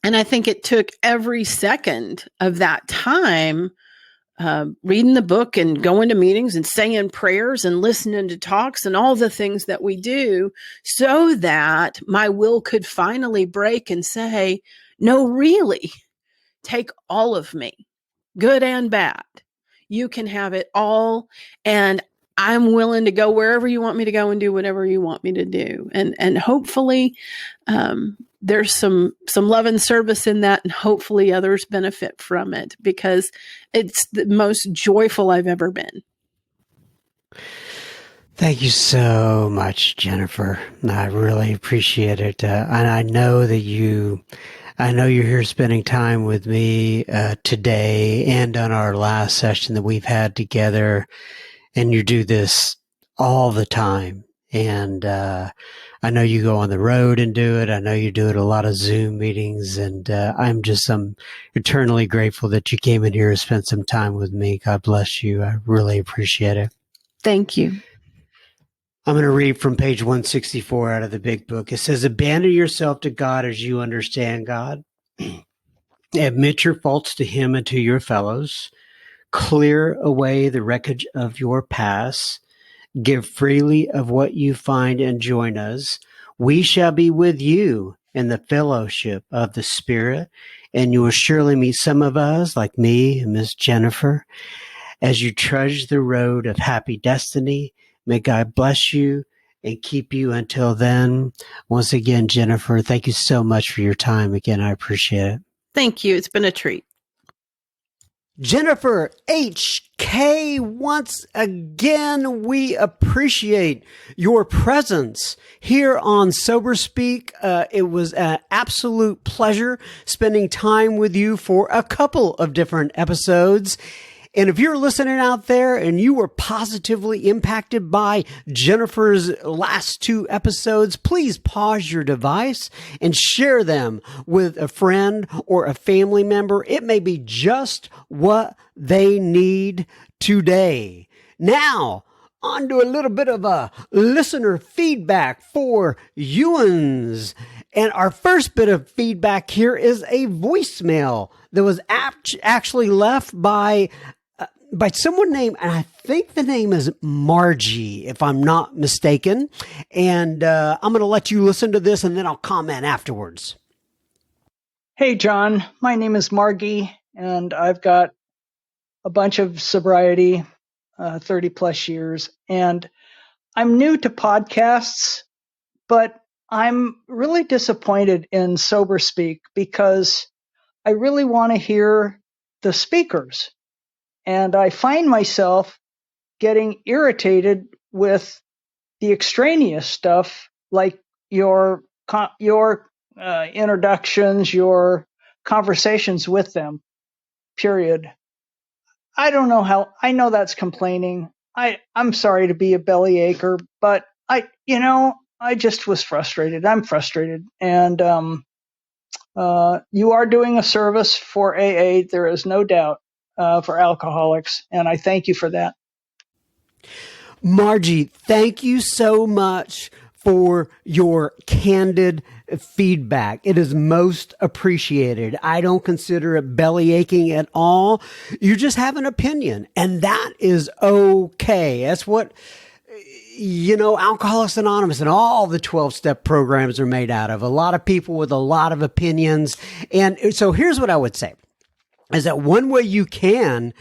And I think it took every second of that time reading the book and going to meetings and saying prayers and listening to talks and all the things that we do so that my will could finally break and say, no, really, take all of me, good and bad. You can have it all. And I'm willing to go wherever you want me to go and do whatever you want me to do. And hopefully there's some love and service in that, and hopefully others benefit from it because it's the most joyful I've ever been. Thank you so much, Jennifer. I really appreciate it. And I know you're here spending time with me today and on our last session that we've had together. And you do this all the time. And I know you go on the road and do it. I know you do it a lot of Zoom meetings. And I'm eternally grateful that you came in here and spent some time with me. God bless you. I really appreciate it. Thank you. I'm going to read from page 164 out of the big book. It says, abandon yourself to God as you understand God. Admit your faults to Him and to your fellows. Clear away the wreckage of your past. Give freely of what you find and join us. We shall be with you in the fellowship of the Spirit, and you will surely meet some of us, like me and Miss Jennifer, as you trudge the road of happy destiny. May God bless you and keep you until then. Once again, Jennifer, thank you so much for your time. Again, I appreciate it. Thank you. It's been a treat. Jennifer H-K, once again, we appreciate your presence here on Sober Speak. It was an absolute pleasure spending time with you for a couple of different episodes. And if you're listening out there and you were positively impacted by Jennifer's last two episodes, please pause your device and share them with a friend or a family member. It may be just what they need today. Now, on to a little bit of a listener feedback for Ewans. And our first bit of feedback here is a voicemail that was actually left by someone named, and I think the name is Margie, if I'm not mistaken. And I'm going to let you listen to this and then I'll comment afterwards. Hey, John. My name is Margie, and I've got a bunch of sobriety, 30 plus years. And I'm new to podcasts, but I'm really disappointed in Sober Speak because I really want to hear the speakers. And I find myself getting irritated with the extraneous stuff, like your introductions, your conversations with them, period. I don't know how, I know that's complaining. I'm sorry to be a bellyacher, but I just was frustrated. I'm frustrated. And you are doing a service for AA, there is no doubt. For alcoholics, and I thank you for that. Margie, thank you so much for your candid feedback. It is most appreciated. I don't consider it belly aching at all. You just have an opinion, and that is okay. That's what, Alcoholics Anonymous and all the 12-step programs are made out of. A lot of people with a lot of opinions. And so here's what I would say. Is that one way you can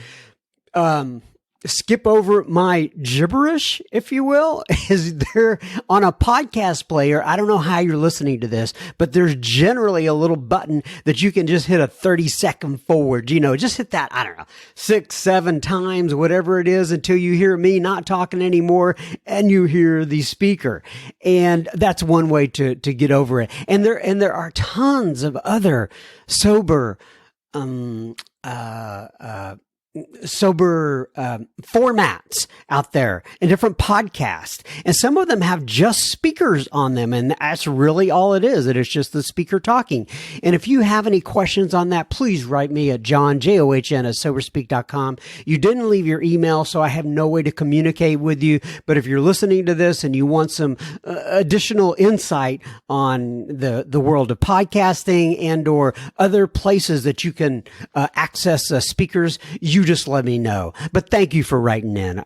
skip over my gibberish, if you will, is there on a podcast player. I don't know how you're listening to this, but there's generally a little button that you can just hit a 30-second forward, just hit that, I don't know, 6, 7 times, whatever it is, until you hear me not talking anymore and you hear the speaker. And that's one way to get over it. And there are tons of other sober formats out there and different podcasts. And some of them have just speakers on them. And that's really all it is. It is just the speaker talking. And if you have any questions on that, please write me at John, John at soberspeak.com. You didn't leave your email, so I have no way to communicate with you. But if you're listening to this and you want some additional insight on the world of podcasting and or other places that you can access speakers, you just let me know. But thank you for writing in.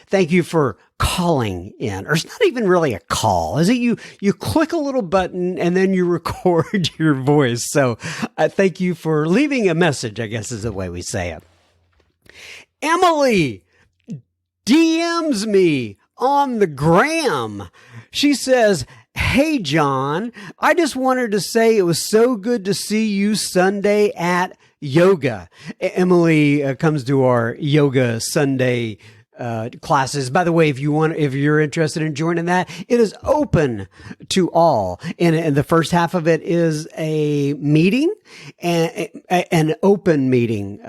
Thank you for calling in. Or it's not even really a call, is it? You click a little button and then you record your voice. So thank you for leaving a message, I guess is the way we say it. Emily DMs me on the gram. She says, "Hey, John, I just wanted to say it was so good to see you Sunday at yoga." Emily comes to our yoga Sunday classes. By the way, if you're interested in joining that, it is open to all. And the first half of it is a meeting, an open meeting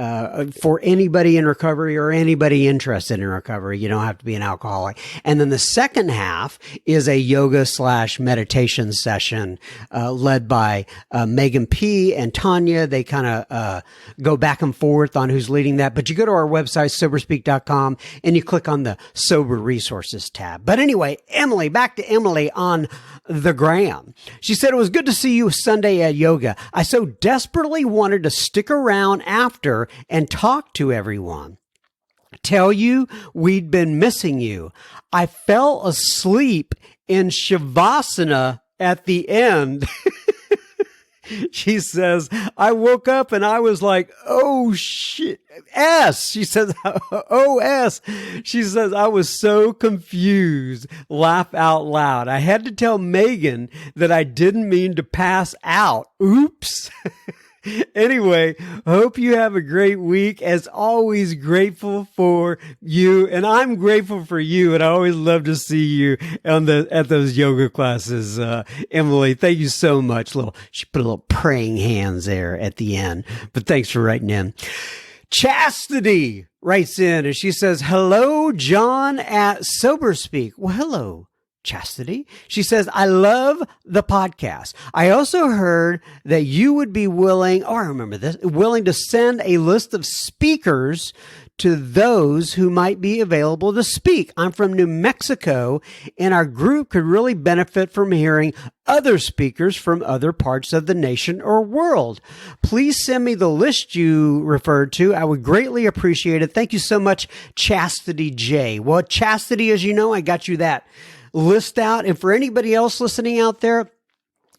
for anybody in recovery or anybody interested in recovery. You don't have to be an alcoholic. And then the second half is a yoga / meditation session led by Megan P. and Tanya. They kind of go back and forth on who's leading that. But you go to our website, soberspeak.com, and you click on the Sober Resources tab. But anyway, Emily, back to Emily on the gram. She said, "It was good to see you Sunday at yoga. I so desperately wanted to stick around after and talk to everyone. Tell you we'd been missing you. I fell asleep in Shavasana at the end." She says, "I woke up and I was like, oh shit, S." She says, "Oh, S." She says, "I was so confused. Laugh out loud. I had to tell Megan that I didn't mean to pass out. Oops." Anyway, hope you have a great week. As always, grateful for you, and I'm grateful for you, and I always love to see you at those yoga classes. Emily, thank you so much. She put a little praying hands there at the end, but thanks for writing in. Chastity writes in and she says, "Hello, John at SoberSpeak." Well, hello, Chastity. She says, "I love the podcast. I also heard that you would be willing to send a list of speakers to those who might be available to speak. I'm from New Mexico, and our group could really benefit from hearing other speakers from other parts of the nation or world. Please send me the list you referred to. I would greatly appreciate it. Thank you so much, Chastity J." Well, Chastity, as you know, I got you that list out. And for anybody else listening out there,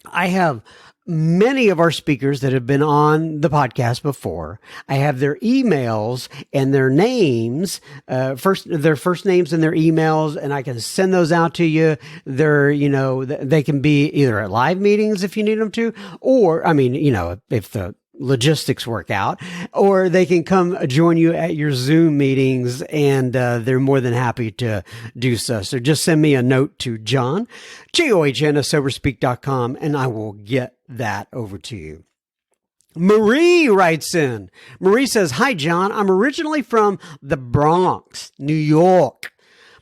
I have many of our speakers that have been on the podcast before. I have their emails and their names, their first names and their emails, and I can send those out to you. They can be either at live meetings if you need them to, or, if the logistics work out, or they can come join you at your Zoom meetings, and they're more than happy to do so. So just send me a note to John, John at soberspeak.com, and I will get that over to you. Marie writes in. Marie says, "Hi, John. I'm originally from the Bronx, New York,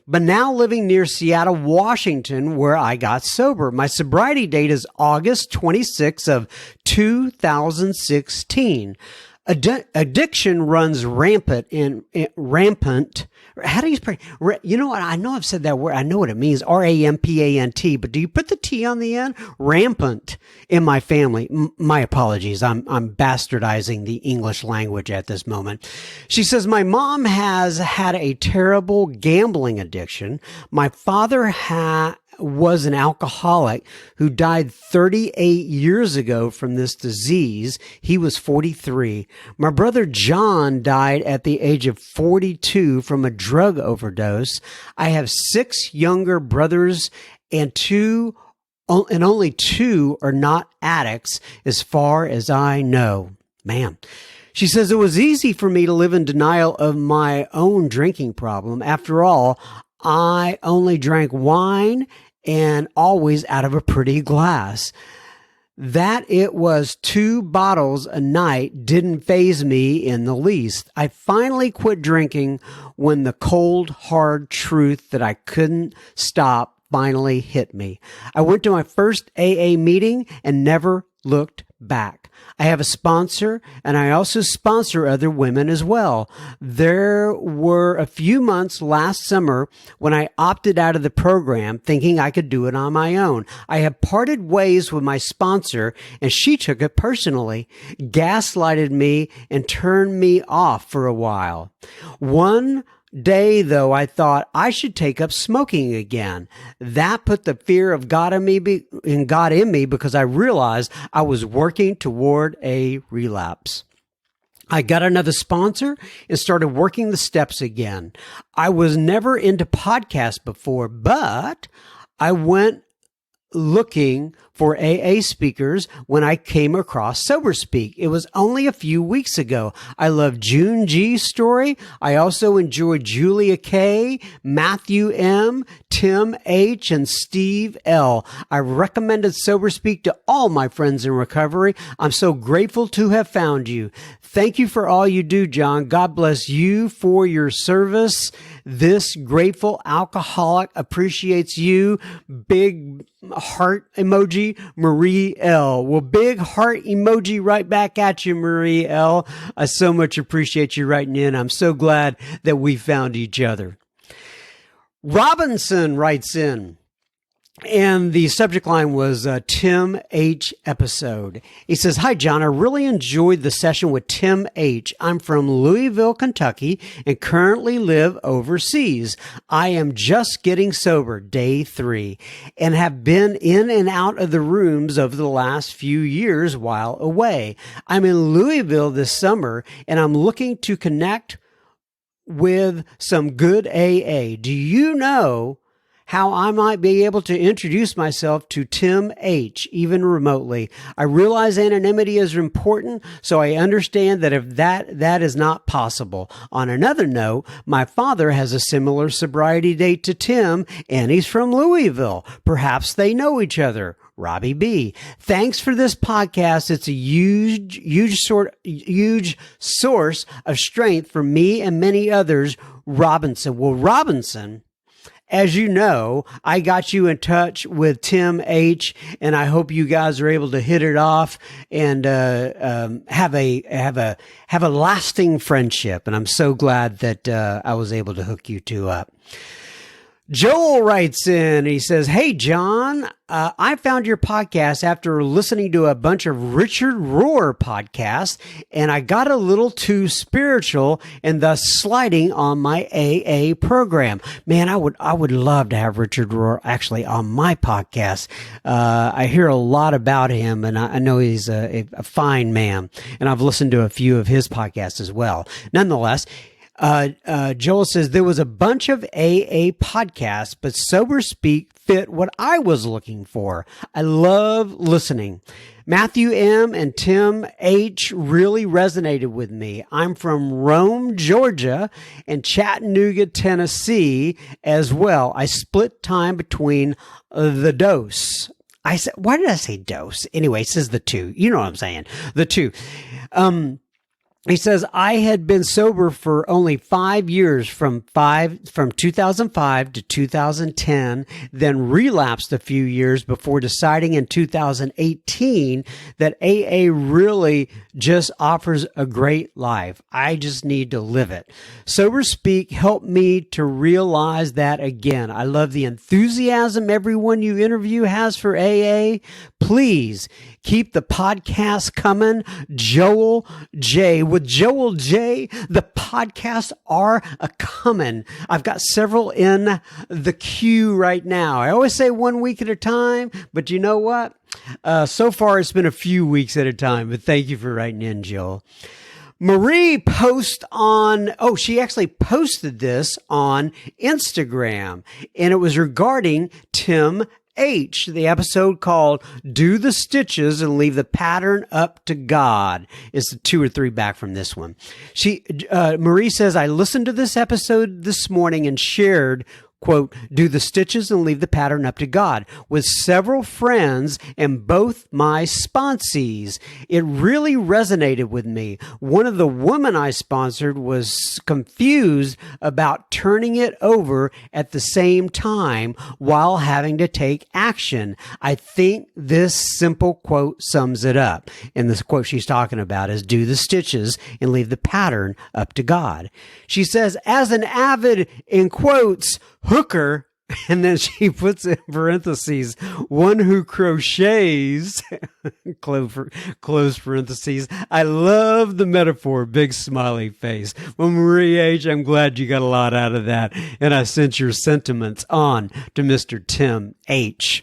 but now living near Seattle, Washington, where I got sober. My sobriety date is August 26th of 2016. Addiction runs rampant. How do you spell? You know what? I know I've said that word. I know what it means. RAMPANT. But do you put the T on the end? Rampant in my family. My apologies. I'm bastardizing the English language at this moment. She says, "My mom has had a terrible gambling addiction. My father was an alcoholic who died 38 years ago from this disease. He was 43. My brother John died at the age of 42 from a drug overdose. I have 6 younger brothers and only 2 are not addicts as far as I know. Man. She says, it was easy for me to live in denial of my own drinking problem. After all, I only drank wine and always out of a pretty glass. That it was 2 bottles a night didn't faze me in the least. I finally quit drinking when the cold, hard truth that I couldn't stop finally hit me. I went to my first AA meeting and never looked back. I have a sponsor, and I also sponsor other women as well. There were a few months last summer when I opted out of the program thinking I could do it on my own. I have parted ways with my sponsor, and she took it personally, gaslighted me, and turned me off for a while. One day, though, I thought I should take up smoking again. That put the fear of God in me because I realized I was working toward a relapse. I got another sponsor and started working the steps again. I was never into podcasts before, but I went looking for AA speakers when I came across Sober Speak. It was only a few weeks ago. I love June G's story. I also enjoyed Julia K, Matthew M, Tim H, and Steve L. I recommended Sober Speak to all my friends in recovery. I'm so grateful to have found you. Thank you for all you do, John. God bless you for your service. This grateful alcoholic appreciates you. Big heart emoji, Marie L. Well, big heart emoji right back at you, Marie L. I so much appreciate you writing in. I'm so glad that we found each other. Robinson writes in, and the subject line was Tim H. episode. He says, hi, John. I really enjoyed the session with Tim H. I'm from Louisville, Kentucky, and currently live overseas. I am just getting sober, day 3, and have been in and out of the rooms over the last few years while away. I'm in Louisville this summer, and I'm looking to connect with some good AA. Do you know how I might be able to introduce myself to Tim H, even remotely? I realize anonymity is important, so I understand that if that is not possible. On another note, my father has a similar sobriety date to Tim, and he's from Louisville. Perhaps they know each other. Robbie B. Thanks for this podcast. It's a huge source of strength for me and many others. Robinson. Well, Robinson, as you know, I got you in touch with Tim H, and I hope you guys are able to hit it off and have a lasting friendship. And I'm so glad that I was able to hook you two up. Joel writes in, he says, hey, John, I found your podcast after listening to a bunch of Richard Rohr podcasts, and I got a little too spiritual and thus sliding on my AA program. Man, I would love to have Richard Rohr actually on my podcast. I hear a lot about him, and I know he's a fine man, and I've listened to a few of his podcasts as well. Nonetheless, Joel says there was a bunch of AA podcasts, but Sober Speak fit what I was looking for. I love listening. Matthew M and Tim H really resonated with me. I'm from Rome, Georgia, and Chattanooga, Tennessee as well. I split time between the dose. I said, why did I say dose? Anyway, it says the two. You know what I'm saying. The two. He says, I had been sober for only 5 years from 2005 to 2010, then relapsed a few years before deciding in 2018 that AA really just offers a great life. I just need to live it. Sober Speak helped me to realize that again. I love the enthusiasm everyone you interview has for AA. Please Keep the podcast coming. Joel J. With Joel J, the podcasts are a-coming. I've got several in the queue right now. I always say 1 week at a time, but you know what? So far, it's been a few weeks at a time, but thank you for writing in, Joel. Marie she actually posted this on Instagram, and it was regarding Tim H, the episode called Do the Stitches and Leave the Pattern Up to God. It's 2 or 3 back from this one. Marie says, I listened to this episode this morning and shared, quote, do the stitches and leave the pattern up to God with several friends and both my sponsees. It really resonated with me. One of the women I sponsored was confused about turning it over at the same time while having to take action. I think this simple quote sums it up. And this quote she's talking about is do the stitches and leave the pattern up to God. She says, as an avid, in quotes, hooker, and then she puts in parentheses, one who crochets, close parentheses. I love the metaphor, big smiley face. Well, Marie H., I'm glad you got a lot out of that, and I sent your sentiments on to Mr. Tim H.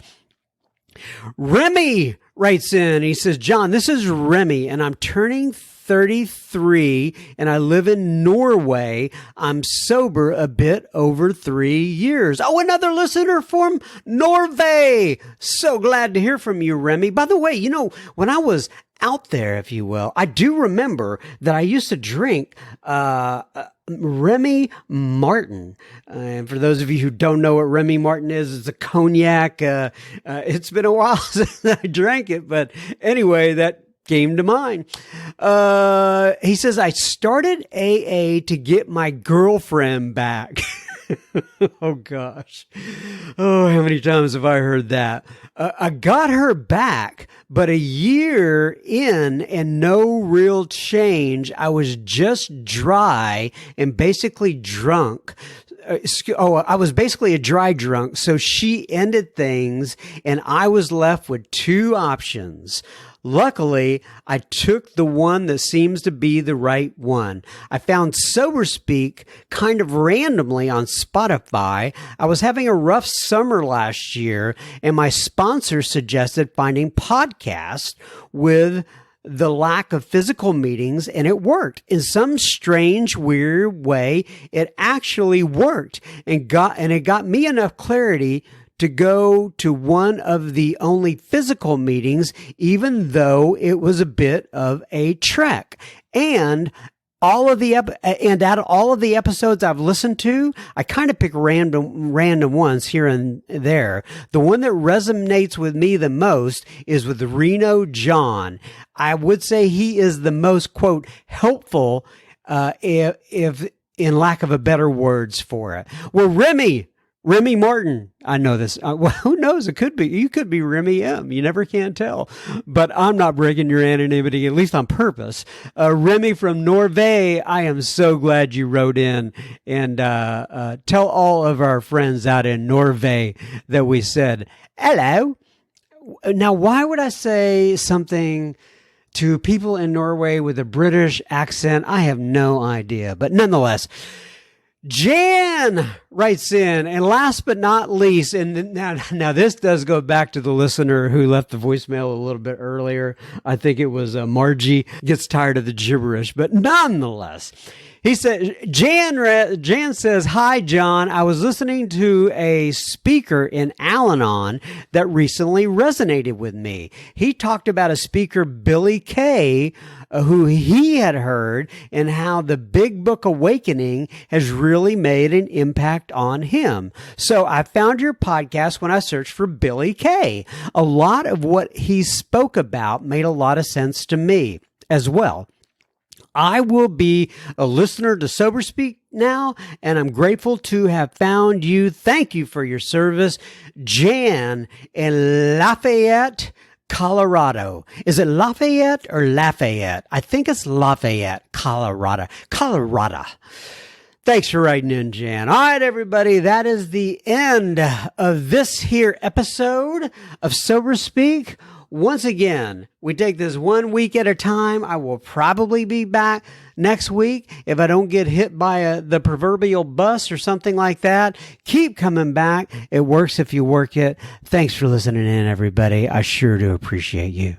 Remy writes in, he says, John, this is Remy, and I'm turning 33 and I live in Norway. I'm sober a bit over 3 years. Oh, another listener from Norway. So glad to hear from you, Remy. By the way, when I was out there, if you will, I do remember that I used to drink Remy Martin. And for those of you who don't know what Remy Martin is, it's a cognac. It's been a while since I drank it, but anyway, that came to mind. He says, I started AA to get my girlfriend back. Oh, gosh. Oh, how many times have I heard that? I got her back, but a year in and no real change. I was just dry and basically drunk. I was basically a dry drunk. So she ended things and I was left with 2 options. Luckily, I took the one that seems to be the right one. I found Sober Speak kind of randomly on Spotify. I was having a rough summer last year, and my sponsor suggested finding podcasts with the lack of physical meetings, and it worked. In some strange, weird way, it actually worked, and it got me enough clarity to go to one of the only physical meetings, even though it was a bit of a trek. And out of all of the episodes I've listened to, I kind of pick random ones here and there. The one that resonates with me the most is with Reno John. I would say he is the most, quote, helpful, if in lack of a better words for it. Well, Remy Martin, I know this. Well, who knows? You could be Remy M. You never can tell. But I'm not breaking your anonymity, at least on purpose. Remy from Norway, I am so glad you wrote in, and tell all of our friends out in Norway that we said hello. Now, why would I say something to people in Norway with a British accent? I have no idea. But nonetheless, Jan writes in, and last but not least, and now this does go back to the listener who left the voicemail a little bit earlier. I think it was Margie, gets tired of the gibberish, but nonetheless, he said, Jan says, hi, John. I was listening to a speaker in Al-Anon that recently resonated with me. He talked about a speaker, Billy Kay, who he had heard, and how the Big Book Awakening has really made an impact on him. So I found your podcast when I searched for Billy Kay. A lot of what he spoke about made a lot of sense to me as well. I will be a listener to Sober Speak now, and I'm grateful to have found you. Thank you for your service. Jan in Lafayette, Colorado. Is it Lafayette or Lafayette? I think it's Lafayette, Colorado. Thanks for writing in, Jan. All right, everybody, that is the end of this here episode of Sober Speak. once again, we take this 1 week at a time. I will probably be back next week if I don't get hit by the proverbial bus or something like that. Keep coming back. It works if you work it. Thanks for listening in, everybody. I sure do appreciate you.